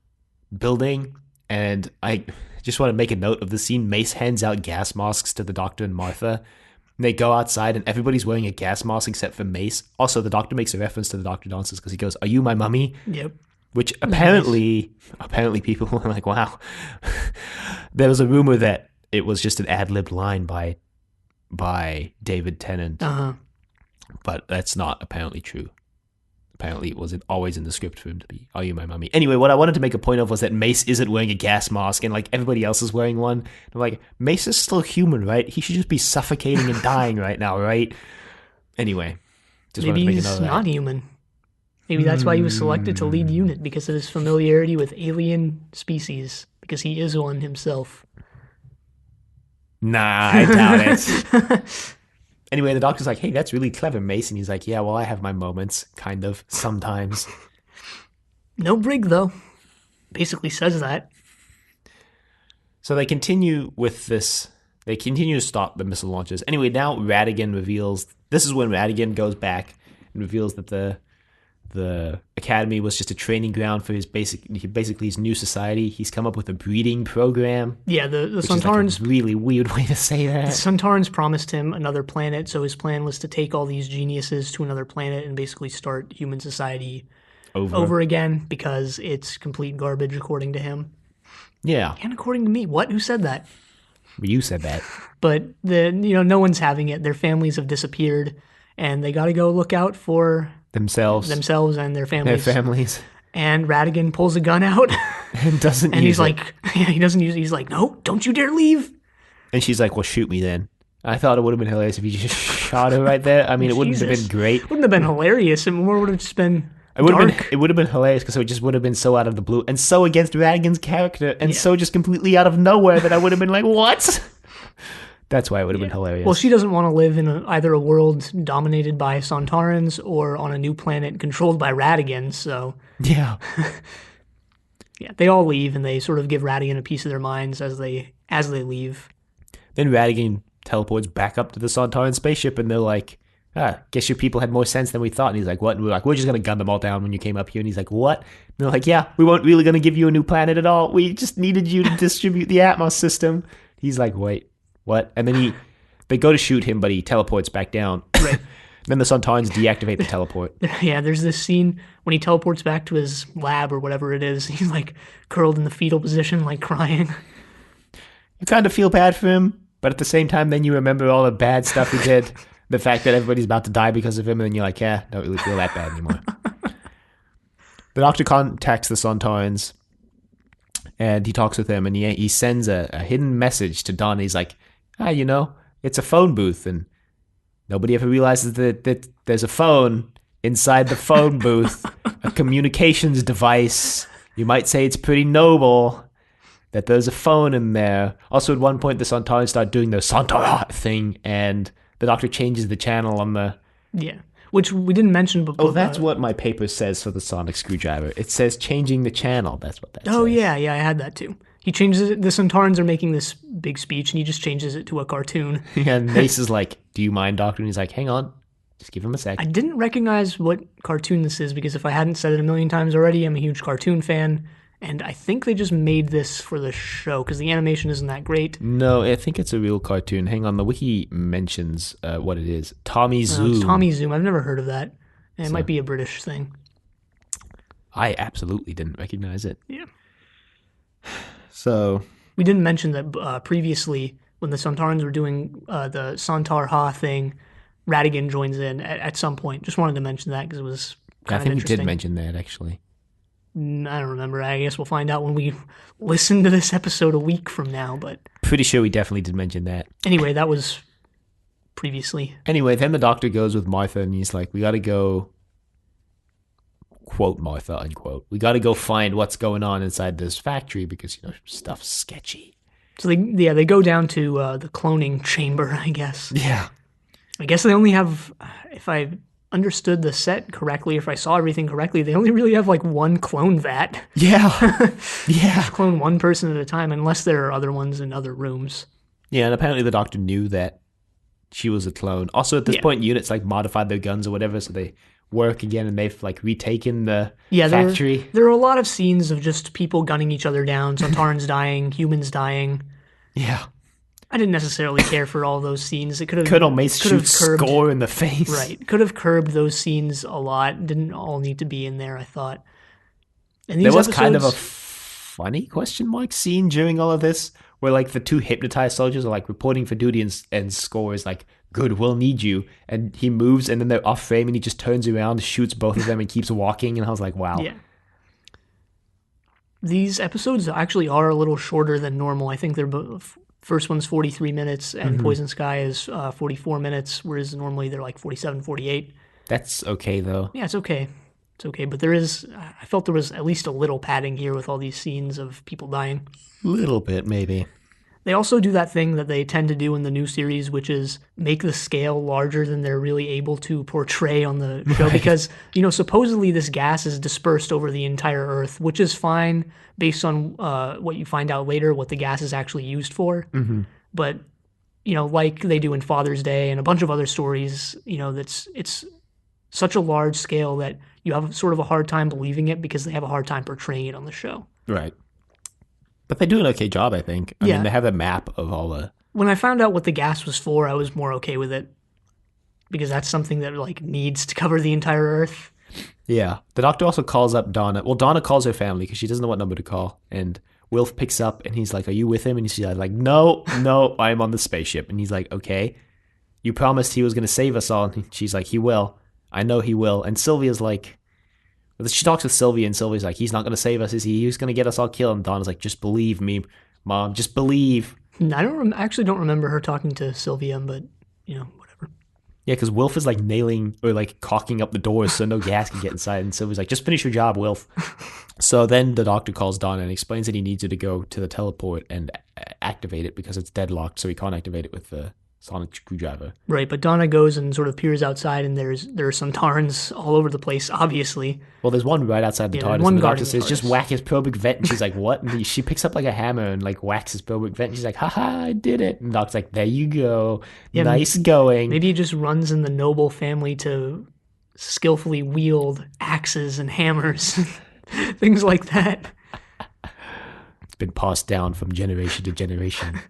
building, and I just want to make a note of the scene. Mace hands out gas masks to the Doctor and Martha. And they go outside, and everybody's wearing a gas mask except for Mace. Also, the Doctor makes a reference to the Doctor Dances because he goes, "Are you my mummy?" Yep. Which apparently people were like, wow. There was a rumor that it was just an ad-libbed line by David Tennant. Uh-huh. But that's not apparently true. Apparently it wasn't always in the script for him to be, "Are you my mummy?" Anyway, what I wanted to make a point of was that Mace isn't wearing a gas mask and like everybody else is wearing one. I'm like, Mace is still human, right? He should just be suffocating and dying right now, right? Anyway, just Maybe wanted to make a he's note of that. not human. Maybe that's why he was selected to lead UNIT, because of his familiarity with alien species, because he is one himself. Nah, I doubt it. Anyway, the Doctor's like, "Hey, that's really clever, Mace." And he's like, "Yeah, well, I have my moments, kind of, sometimes." No brig, though. Basically says that. So they continue with this. They continue to stop the missile launches. Anyway, now Radigan reveals... This is when Radigan goes back and reveals that the academy was just a training ground for basically his new society. He's come up with a breeding program. Yeah, the which Sontarans... is like a really weird way to say that. The Sontarans promised him another planet, so his plan was to take all these geniuses to another planet and basically start human society over again, because it's complete garbage according to him. Yeah. And according to me. What? Who said that? You said that. But no one's having it. Their families have disappeared, and they got to go look out for Themselves and their families. And Radigan pulls a gun out and doesn't and use he's like, he doesn't use it. He's like, "No, don't you dare leave." And she's like, "Well, shoot me then." I thought it would have been hilarious if you just shot her right there. I mean, it wouldn't have been great. Wouldn't have been hilarious. It would have just been It would have been hilarious because it just would have been so out of the blue and so against Radigan's character and so just completely out of nowhere that I would have been like, "What?" That's why it would have been hilarious. Well, she doesn't want to live in either a world dominated by Sontarans or on a new planet controlled by Radigan, so... Yeah. Yeah, they all leave, and they sort of give Radigan a piece of their minds as they leave. Then Radigan teleports back up to the Sontaran spaceship, and they're like, "Guess your people had more sense than we thought." And he's like, "What?" And we're like, "We're just going to gun them all down when you came up here." And he's like, "What?" And they're like, "Yeah, we weren't really going to give you a new planet at all. We just needed you to distribute the Atmos system." He's like, "Wait, what?" And then they go to shoot him, but he teleports back down. Right. Then the Sontarans deactivate the teleport. Yeah, there's this scene when he teleports back to his lab or whatever it is. He's like curled in the fetal position, like crying. You kind of feel bad for him, but at the same time, then you remember all the bad stuff he did. The fact that everybody's about to die because of him, and then you're like, "Yeah, don't really feel that bad anymore." The Doctor contacts the Sontarans, and he talks with them, and he sends a hidden message to Don. He's like, it's a phone booth, and nobody ever realizes that there's a phone inside the phone booth, a communications device. You might say it's pretty noble that there's a phone in there. Also, at one point, the Sontarans start doing the Sontaran thing, and the Doctor changes the channel on the... Yeah. which we didn't mention. But Oh, that's what my paper says for the sonic screwdriver. It says changing the channel. That's what that says. Oh yeah, I had that too. He changes it. The Sontarans are making this big speech, and he just changes it to a cartoon. And Mace is like, "Do you mind, Doctor?" And he's like, "Hang on, just give him a sec." I didn't recognize what cartoon this is because if I hadn't said it a million times already, I'm a huge cartoon fan, and I think they just made this for the show because the animation isn't that great. No, I think it's a real cartoon. Hang on, the wiki mentions what it is. Tommy Zoom. It's Tommy Zoom. I've never heard of that. It might be a British thing. I absolutely didn't recognize it. Yeah. So we didn't mention that previously when the Sontarans were doing the Sontar Ha thing, Ratigan joins in at some point. Just wanted to mention that because it was kind of interesting. I think we did mention that, actually. I don't remember. I guess we'll find out when we listen to this episode a week from now. But pretty sure we definitely did mention that. Anyway, that was previously. Anyway, then the Doctor goes with Martha and he's like, we got to go, quote Martha, unquote. We got to go find what's going on inside this factory because, stuff's sketchy. So they go down to the cloning chamber, I guess. Yeah. I guess they only have, if I understood the set correctly, if I saw everything correctly, they only really have like one clone vat. Yeah. Yeah. Clone one person at a time, unless there are other ones in other rooms. Yeah, and apparently the Doctor knew that she was a clone. Also, at this point, units like modified their guns or whatever, so they work again and they've like retaken the factory. There are a lot of scenes of just people gunning each other down, Sontarans dying, humans dying. Yeah. I didn't necessarily care for all those scenes. It could have Mace shoot Score in the face. Right. Could have curbed those scenes a lot. Didn't all need to be in there, I thought. And there was kind of a funny question mark scene during all of this where like the two hypnotized soldiers are like reporting for duty and Score is like, good, we'll need you. And he moves and then they're off frame and he just turns around, shoots both of them and keeps walking. And I was like, wow. Yeah. These episodes actually are a little shorter than normal. I think they're both... First one's 43 minutes, and Poison Sky is 44 minutes, whereas normally they're like 47, 48. That's okay, though. Yeah, it's okay. It's okay, but I felt there was at least a little padding here with all these scenes of people dying. Little bit, maybe. They also do that thing that they tend to do in the new series, which is make the scale larger than they're really able to portray on the show. Right. Because, supposedly this gas is dispersed over the entire Earth, which is fine based on what you find out later, what the gas is actually used for. Mm-hmm. But, like they do in Father's Day and a bunch of other stories, it's such a large scale that you have sort of a hard time believing it because they have a hard time portraying it on the show. Right. But they do an okay job, I think. I mean, they have a map of all the... When I found out what the gas was for, I was more okay with it. Because that's something that, needs to cover the entire Earth. Yeah. The Doctor also calls up Donna. Well, Donna calls her family because she doesn't know what number to call. And Wilf picks up and he's like, are you with him? And she's like, no, I'm on the spaceship. And he's like, okay. You promised he was going to save us all. And she's like, he will. I know he will. And Sylvia's like... She talks with Sylvia, and Sylvia's like, he's not going to save us, is he? He's going to get us all killed. And Donna's like, just believe me, Mom. Just believe. I actually don't remember her talking to Sylvia, but, whatever. Yeah, because Wilf is, nailing or, caulking up the doors so no gas can get inside. And Sylvia's like, just finish your job, Wilf. So then the Doctor calls Donna and explains that he needs her to go to the teleport and activate it because it's deadlocked, so he can't activate it with the sonic screwdriver. Right, but Donna goes and sort of peers outside, and there are some Sontarans all over the place, obviously. Well, there's one right outside the TARDIS, and the Doctor says, just whack his pelvic vent, and she's like, what? And she picks up a hammer and whacks his pelvic vent, and she's like, haha, I did it. And the Doctor's like, there you go. Yeah, nice going. Maybe he just runs in the noble family to skillfully wield axes and hammers, things like that. It's been passed down from generation to generation.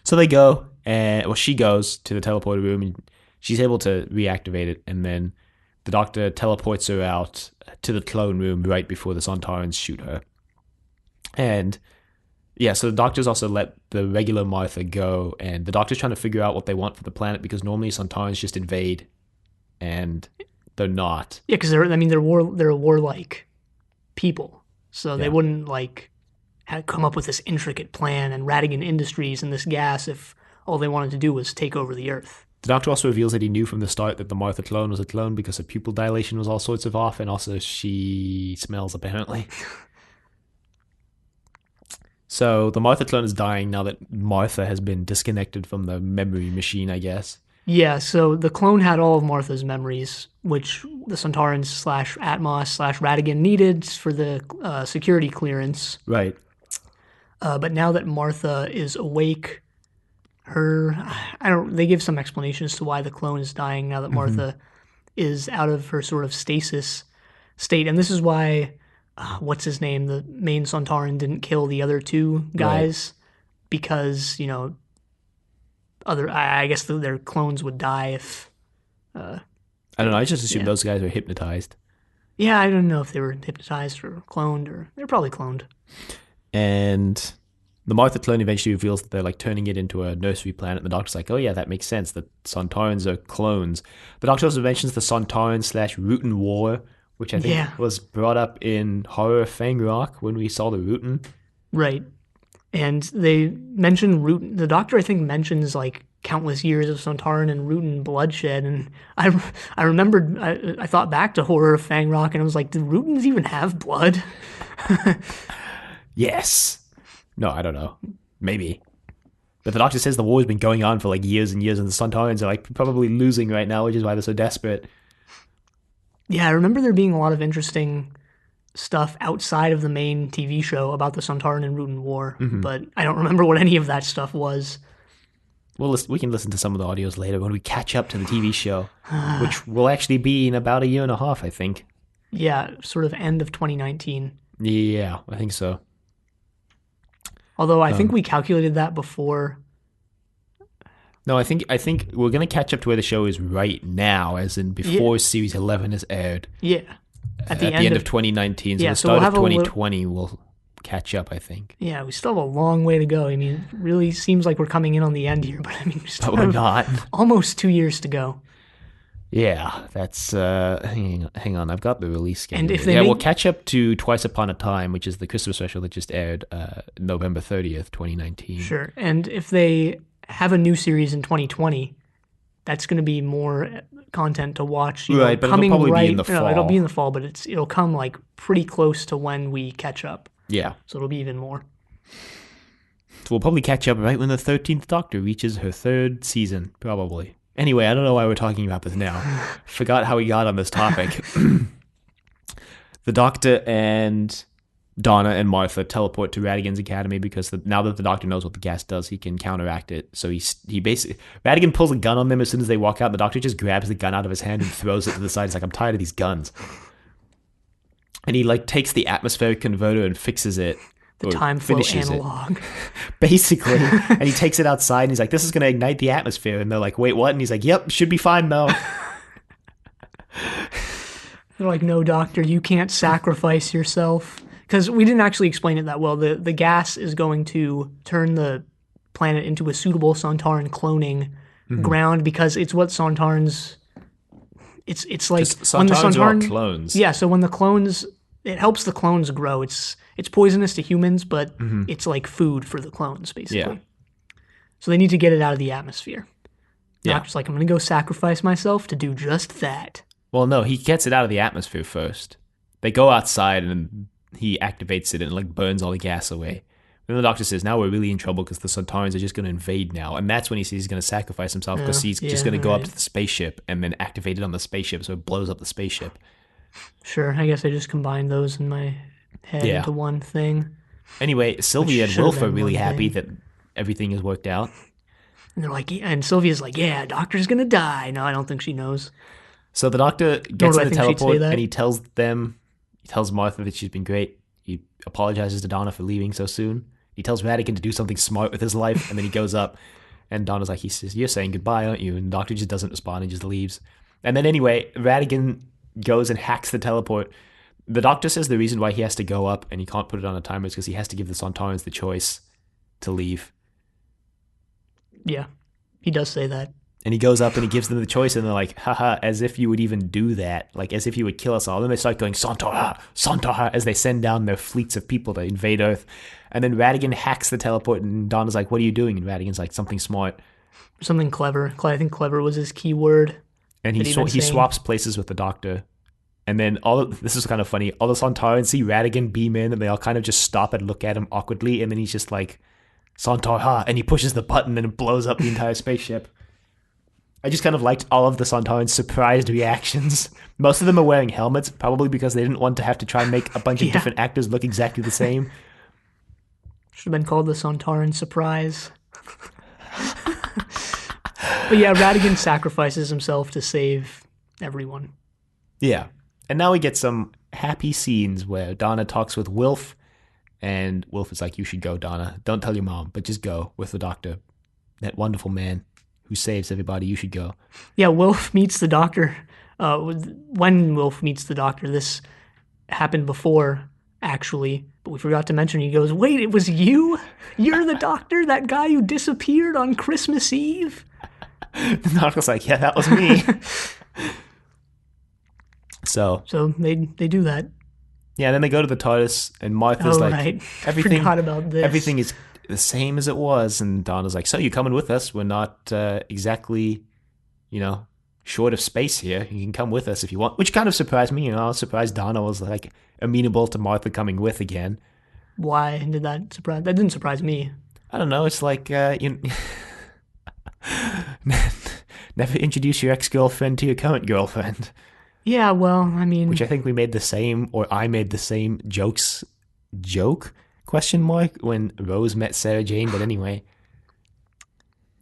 So they go, and she goes to the teleporter room, and she's able to reactivate it, and then the Doctor teleports her out to the clone room right before the Sontarans shoot her. And yeah, so the Doctor's also let the regular Martha go, and the Doctor's trying to figure out what they want for the planet, because normally Sontarans just invade, and they're not. Yeah, because they're a warlike people, so they wouldn't had come up with this intricate plan and Ratigan Industries and this gas if all they wanted to do was take over the Earth. The Doctor also reveals that he knew from the start that the Martha clone was a clone because her pupil dilation was all sorts of off, and also she smells, apparently. So the Martha clone is dying now that Martha has been disconnected from the memory machine, I guess. Yeah, so the clone had all of Martha's memories, which the Sontarans slash Atmos slash Radigan needed for the security clearance. Right. But now that Martha is awake, her I don't. They give some explanations to why the clone is dying now that Mm-hmm. Martha is out of her sort of stasis state, and this is why what's his name, the main Sontaran, didn't kill the other two Right. guys because other. I guess their clones would die if. Uh, I don't know. I just assumed yeah, those guys were hypnotized. yeah. I don't know if they were hypnotized or cloned, or they're probably cloned. And the Martha clone eventually reveals that they're like turning it into a nursery planet. And the doctor's like, oh yeah, that makes sense. The Sontarans are clones. The doctor also mentions the Sontaran slash Rutan War, which I think Yeah, was brought up in Horror of Fang Rock when we saw the Rutan. right. And they mention root. The doctor, I think, mentions like countless years of Sontaran and Rutan bloodshed, and I remembered. I thought back to Horror of Fang Rock, and I was like, did Rutans even have blood? Yes. No, I don't know. Maybe. But the doctor says the war's been going on for like years and years, and the Sontarans are like probably losing right now, which is why they're so desperate. Yeah, I remember there being a lot of interesting stuff outside of the main TV show about the Sontaran and Rutan War, Mm-hmm. but I don't remember what any of that stuff was. We can listen to some of the audios later when we catch up to the TV show, which will actually be in about a year and a half, I think. Yeah, sort of end of 2019. Yeah, I think so. Although I think Um, we calculated that before. no, I think we're gonna catch up to where the show is right now, as in Yeah, before Series 11 is aired yeah. At the at the end end of of 2019. So yeah, the so we'll start of have a little. 2020 will catch up, I think. Yeah, we still have a long way to go. I mean, it really seems like we're coming in on the end here, but I mean, we still But we're have not. almost 2 years to go. Yeah, that's hang on, I've got the release And schedule if here. they Yeah, we'll make catch up to Twice Upon a Time, which is the Christmas special that just aired November 30th, 2019. sure, and if they have a new series in 2020, that's going to be more content to watch. Right, but it'll Coming probably be in right. the No, it'll be in fall. the fall, but it'll come like pretty close to when we catch up, Yeah. so it'll be even more. So we'll probably catch up right when the 13th Doctor reaches her third season, probably. Anyway, I don't know why we're talking about this now. Forgot how we got on this topic. The Doctor and Donna and Martha teleport to Radigan's academy because now that the Doctor knows what the gas does, he can counteract it. So he basically Radigan pulls a gun on them as soon as they walk out. The Doctor just grabs the gun out of his hand and throws it to the side. He's like, "I'm tired of these guns." And he like takes the atmospheric converter and fixes it. The Or time flow finishes it. analog. Basically. And he takes it outside and he's like, this is going to ignite the atmosphere. And they're like, wait, what? And he's like, yep, should be fine though. They're like, no, doctor, you can't sacrifice yourself. Because we didn't actually explain it that well. The gas is going to turn the planet into a suitable Sontaran cloning ground because it's what Sontarans. It's like when the Sontarans are all Sontaran. clones. Yeah, so when the clones, it helps the clones grow. It's poisonous to humans, but it's like food for the clones, basically. Yeah. So they need to get it out of the atmosphere. Yeah. Doctor's like, I'm going to go sacrifice myself to do just that. Well, no, he gets it out of the atmosphere first. They go outside and he activates it and like burns all the gas away. Then the Doctor says, now we're really in trouble because the Sontarans are just going to invade now. And that's when he says he's going to sacrifice himself because he's just going to go up right. to the spaceship and then activate it on the spaceship so it blows up the spaceship. Sure, I guess I just combined those in my head Yeah. into one thing. Anyway, Sylvia and should have Wilf are been really one happy thing. that everything has worked out. And they're like, and Sylvia's like, yeah, Doctor's gonna die. No, I don't think she knows. So the Doctor Nor gets do I in the think she'd say teleport that. and he tells Martha that she's been great. He apologizes to Donna for leaving so soon. He tells Radigan to do something smart with his life, and then he goes up, and Donna's like, he says, you're saying goodbye, aren't you? And the Doctor just doesn't respond and just leaves. And then anyway, Radigan goes and hacks the teleport. The Doctor says the reason why he has to go up and he can't put it on a timer is because he has to give the Sontarans the choice to leave. Yeah, he does say that. And he goes up and he gives them the choice, and they're like, haha, as if you would even do that. Like, as if you would kill us all. Then they start going, Sontar, Sontar, as they send down their fleets of people to invade Earth. And then Radigan hacks the teleport, and Donna's like, what are you doing? And Radigan's like, something smart. Something clever. I think clever was his key word. And he That he'd been saying. swaps places with the Doctor. And then this is kind of funny. All the Sontarans see Radigan beam in, and they all kind of just stop and look at him awkwardly. And then he's just like, Sontar, and he pushes the button, and it blows up the entire spaceship. I just kind of liked all of the Sontarans' surprised reactions. Most of them are wearing helmets, probably because they didn't want to have to try and make a bunch of different actors look exactly the same. Should have been called the Sontaran surprise. But yeah, Radigan sacrifices himself to save everyone. Yeah. And now we get some happy scenes where Donna talks with Wilf, and Wilf is like, you should go, Donna. Don't tell your mom, but just go with the doctor. That wonderful man who saves everybody. You should go. Yeah, Wilf meets the doctor. When Wilf meets the doctor, this happened before, actually, but we forgot to mention, he goes, wait, it was you? You're the doctor? That guy who disappeared on Christmas Eve? The doctor's like, yeah, that was me. So they do that. Yeah, then they go to the TARDIS, and Martha's like, right. everything, Forgot about this. Everything is the same as it was. And Donna's like, so you're coming with us? We're not exactly, short of space here. You can come with us if you want. Which kind of surprised me. I was surprised Donna was like amenable to Martha coming with again. Why did that surprise? That didn't surprise me. I don't know. It's like never introduce your ex-girlfriend to your current girlfriend. Yeah, well, I mean... Which I think we made the same, or I made the same joke, question mark, when Rose met Sarah Jane, but anyway.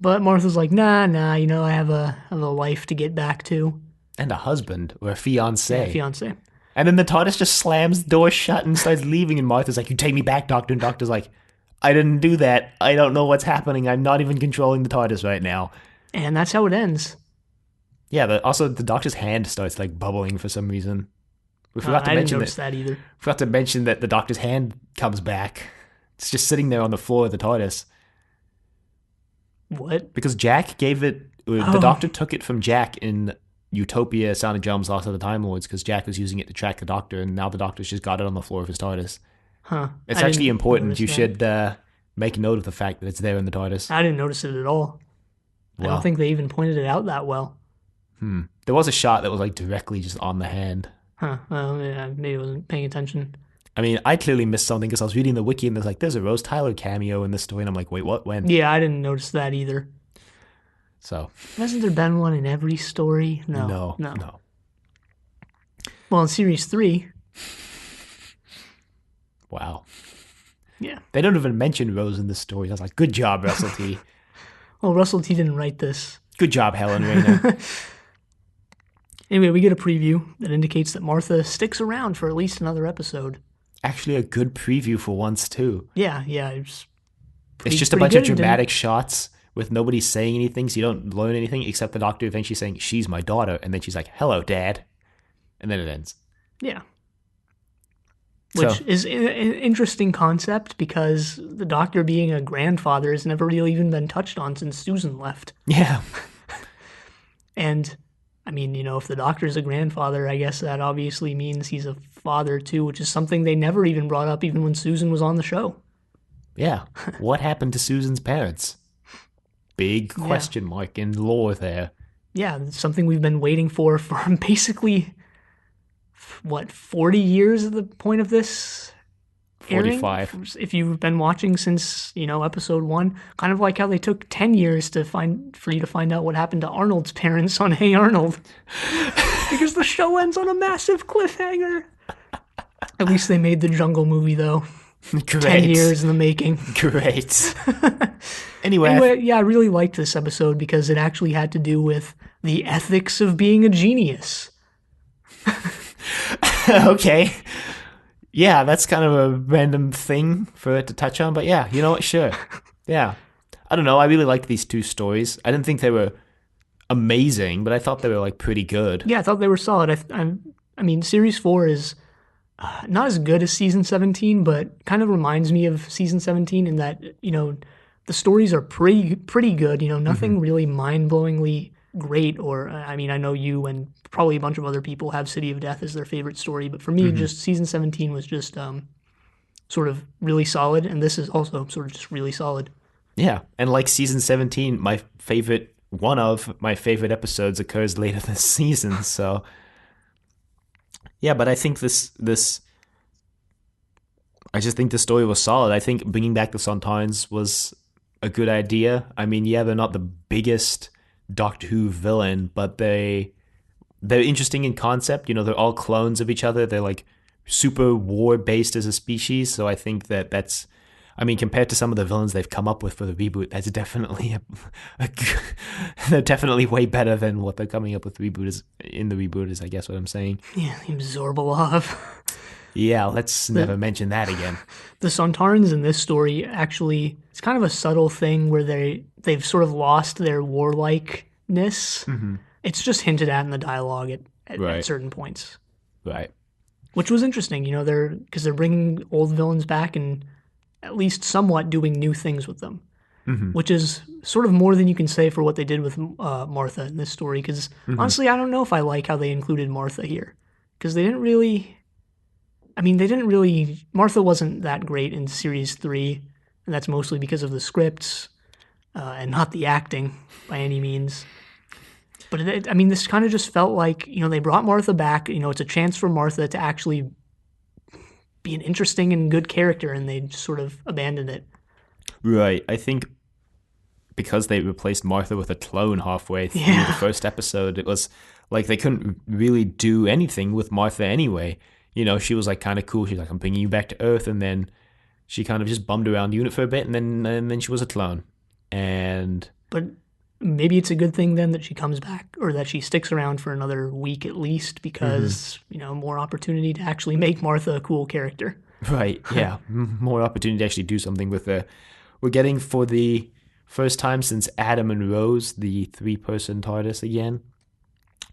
But Martha's like, nah, I have a life to get back to. And a husband, or a fiancé. Yeah, fiancé. And then the TARDIS just slams the door shut and starts leaving, and Martha's like, you take me back, Doctor, and Doctor's like, I didn't do that. I don't know what's happening. I'm not even controlling the TARDIS right now. And that's how it ends. Yeah, also the Doctor's hand starts like bubbling for some reason. We forgot to I mention didn't notice that either. Forgot to mention that the Doctor's hand comes back. It's just sitting there on the floor of the TARDIS. What? Because Jack gave it. The Doctor took it from Jack in Utopia, Sound of Drums, Lost of the Time Lords, because Jack was using it to track the Doctor, and now the Doctor's just got it on the floor of his TARDIS. Huh. It's actually important. You should make note of the fact that it's there in the TARDIS. I didn't notice it at all. Well, I don't think they even pointed it out that well. There was a shot that was like directly just on the hand. Huh. Well, yeah, maybe I wasn't paying attention. I mean, I clearly missed something because I was reading the wiki and there's a Rose Tyler cameo in this story, and I'm like, wait, what? When? Yeah, I didn't notice that either. So. Hasn't there been one in every story? No. Well, in Series 3. Wow. Yeah. They don't even mention Rose in this story. I was like, good job, Russell T. Well, Russell T didn't write this. Good job, Helen Raynor. Anyway, we get a preview that indicates that Martha sticks around for at least another episode. Actually, a good preview for once, too. Yeah. It's just a bunch of dramatic shots with nobody saying anything, so you don't learn anything, except the Doctor eventually saying, she's my daughter, and then she's like, hello, Dad. And then it ends. Yeah. Which is an interesting concept, because the Doctor being a grandfather has never really even been touched on since Susan left. Yeah. And, I mean, if the Doctor's a grandfather, I guess that obviously means he's a father too, which is something they never even brought up even when Susan was on the show. Yeah. What happened to Susan's parents? Big question mark in lore there. Yeah, it's something we've been waiting for basically... 40 years at the point of this 45 airing? If you've been watching since episode 1, kind of like how they took 10 years for you to find out what happened to Arnold's parents on Hey Arnold, because the show ends on a massive cliffhanger. At least they made the Jungle movie though. Great. 10 years in the making. Great. Anyway, yeah, I really liked this episode because it actually had to do with the ethics of being a genius. Okay. Yeah, that's kind of a random thing for it to touch on, but yeah, you know what? Sure. Yeah. I don't know. I really liked these two stories. I didn't think they were amazing, but I thought they were like pretty good. Yeah, I thought they were solid. I mean, Series 4 is not as good as Season 17, but kind of reminds me of Season 17 in that, the stories are pretty good. Nothing really mind-blowingly great, or I mean, I know you and probably a bunch of other people have City of Death as their favorite story, but for me, just Season 17 was just sort of really solid, and this is also sort of just really solid. Yeah, and like Season 17, one of my favorite episodes occurs later this season, so yeah, but I think I just think the story was solid. I think bringing back the Sontarans was a good idea. I mean, yeah, they're not the biggest Doctor Who villain, but they're interesting in concept. You know, they're all clones of each other. They're like super war based as a species. So I think that's, I mean, compared to some of the villains they've come up with for the reboot, that's definitely they're definitely way better than what they're coming up with in the reboot is, I guess what I'm saying. Yeah, Zorbalov. Yeah, let's never mention that again. The Sontarans in this story actually, it's kind of a subtle thing where they've sort of lost their warlikeness. Mm-hmm. It's just hinted at in the dialogue at Right. certain points. Right. Which was interesting, you know, because they're bringing old villains back and at least somewhat doing new things with them. Mm-hmm. Which is sort of more than you can say for what they did with Martha in this story. Because honestly, I don't know if I like how they included Martha here. Because they didn't really... Martha wasn't that great in Series 3, and that's mostly because of the scripts and not the acting by any means. But this kind of just felt like, you know, they brought Martha back. You know, it's a chance for Martha to actually be an interesting and good character, and they just sort of abandoned it. Right. I think because they replaced Martha with a clone halfway through the first episode, it was like they couldn't really do anything with Martha anyway. You know, she was like kind of cool. She's like, I'm bringing you back to Earth. And then she kind of just bummed around the unit for a bit. And then she was a clone. But maybe it's a good thing then that she comes back, or that she sticks around for another week at least, because, you know, more opportunity to actually make Martha a cool character. Right. Yeah. More opportunity to actually do something with her. We're getting, for the first time since Adam and Rose, the 3-person TARDIS again.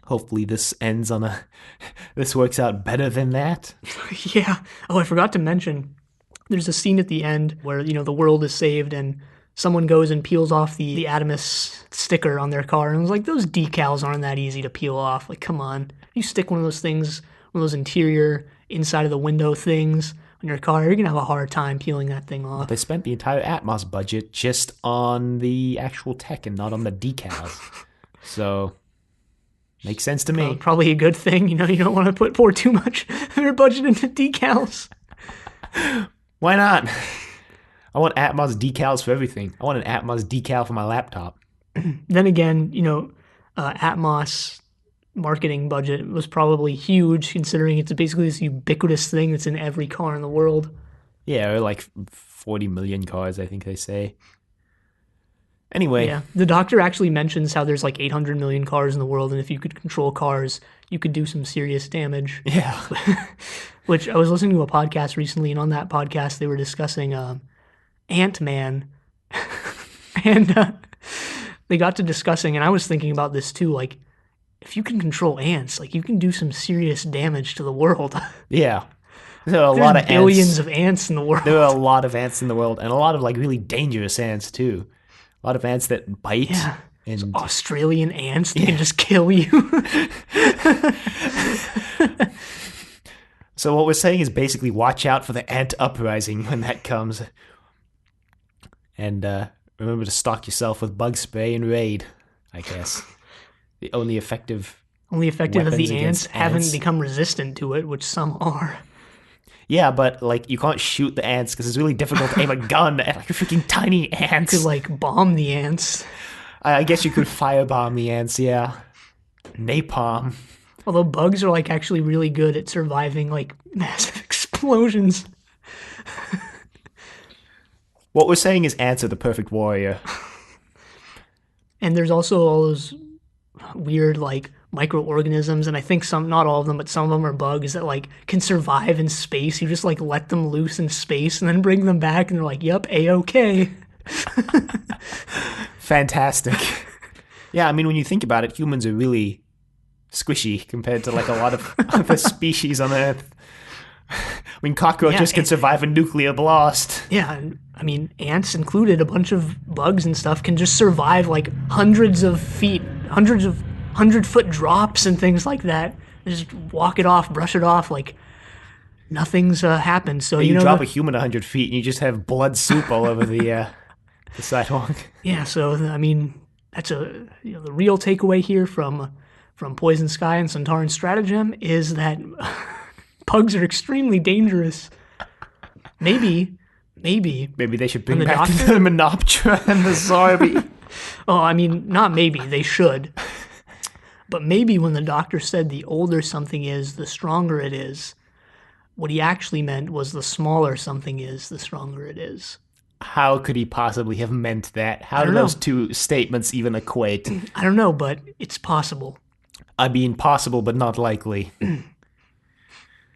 Hopefully this this works out better than that. Yeah. Oh, I forgot to mention, there's a scene at the end where, you know, the world is saved and someone goes and peels off the Adamus sticker on their car. And I was like, those decals aren't that easy to peel off. Like, come on. You stick one of those things, one of those interior inside of the window things on your car, you're going to have a hard time peeling that thing off. They spent the entire Atmos budget just on the actual tech and not on the decals. So... makes sense to me. Probably a good thing. You know, you don't want to pour too much of your budget into decals. Why not? I want Atmos decals for everything. I want an Atmos decal for my laptop. Then again, you know, Atmos marketing budget was probably huge, considering it's basically this ubiquitous thing that's in every car in the world. Yeah, or like 40 million cars, I think they say. Anyway. Yeah, the Doctor actually mentions how there's like 800 million cars in the world, and if you could control cars, you could do some serious damage. Yeah. Which I was listening to a podcast recently, and on that podcast they were discussing Ant-Man. And they got to discussing, and I was thinking about this too, like, if you can control ants, like, you can do some serious damage to the world. Yeah. There are a lot of billions of ants in the world. There are a lot of ants in the world, and a lot of like really dangerous ants too. A lot of ants that bite. Yeah. And Australian ants that can just kill you. So what we're saying is basically watch out for the ant uprising when that comes. And remember to stock yourself with bug spray and Raid, I guess. The only effective of the ants haven't ants. become resistant to it, which some are. Yeah, but like you can't shoot the ants because it's really difficult to aim a gun at like freaking tiny ants. You could like bomb the ants. I guess you could firebomb the ants, yeah. Napalm. Although bugs are like actually really good at surviving like massive explosions. What we're saying is ants are the perfect warrior. And there's also all those weird like microorganisms, and I think some, not all of them, but some of them are bugs that like can survive in space. You just like let them loose in space and then bring them back and they're like, yep, A-okay. Fantastic. Yeah, I mean, when you think about it, humans are really squishy compared to like a lot of other species on Earth. I mean, cockroaches can survive a nuclear blast. Yeah, and I mean, ants included, a bunch of bugs and stuff can just survive like hundreds of feet, hundreds of 100-foot drops and things like that. Just walk it off, brush it off, like nothing's happened. So you drop a human 100 feet and you just have blood soup all over the sidewalk. Yeah, so I mean, that's the real takeaway here from Poison Sky and Sontaran Stratagem is that bugs are extremely dangerous. Maybe they should bring the back Doctor? the Menoptera and the Zarbi. Oh, I mean, not maybe. They should. But maybe when the doctor said the older something is, the stronger it is, what he actually meant was the smaller something is, the stronger it is. How could he possibly have meant that? I How do don't those know. two statements even equate? I don't know, but it's possible. I mean, possible, but not likely.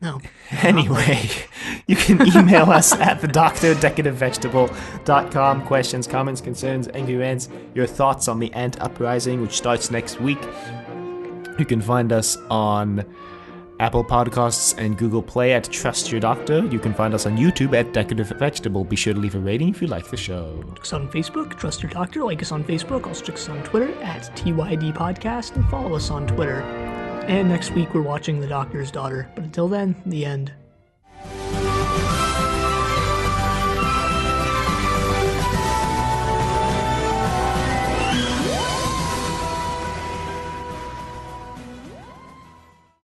No. Anyway, you can email us at thedoctor@decorativevegetable.com. Questions, comments, concerns, angry rants, your thoughts on the ant uprising, which starts next week. You can find us on Apple Podcasts and Google Play at Trust Your Doctor. You can find us on YouTube at Decorative Vegetable. Be sure to leave a rating if you like the show. Check us out on Facebook, Trust Your Doctor. Like us on Facebook. Also check us on Twitter at TYD Podcast and follow us on Twitter. And next week we're watching The Doctor's Daughter. But until then, the end.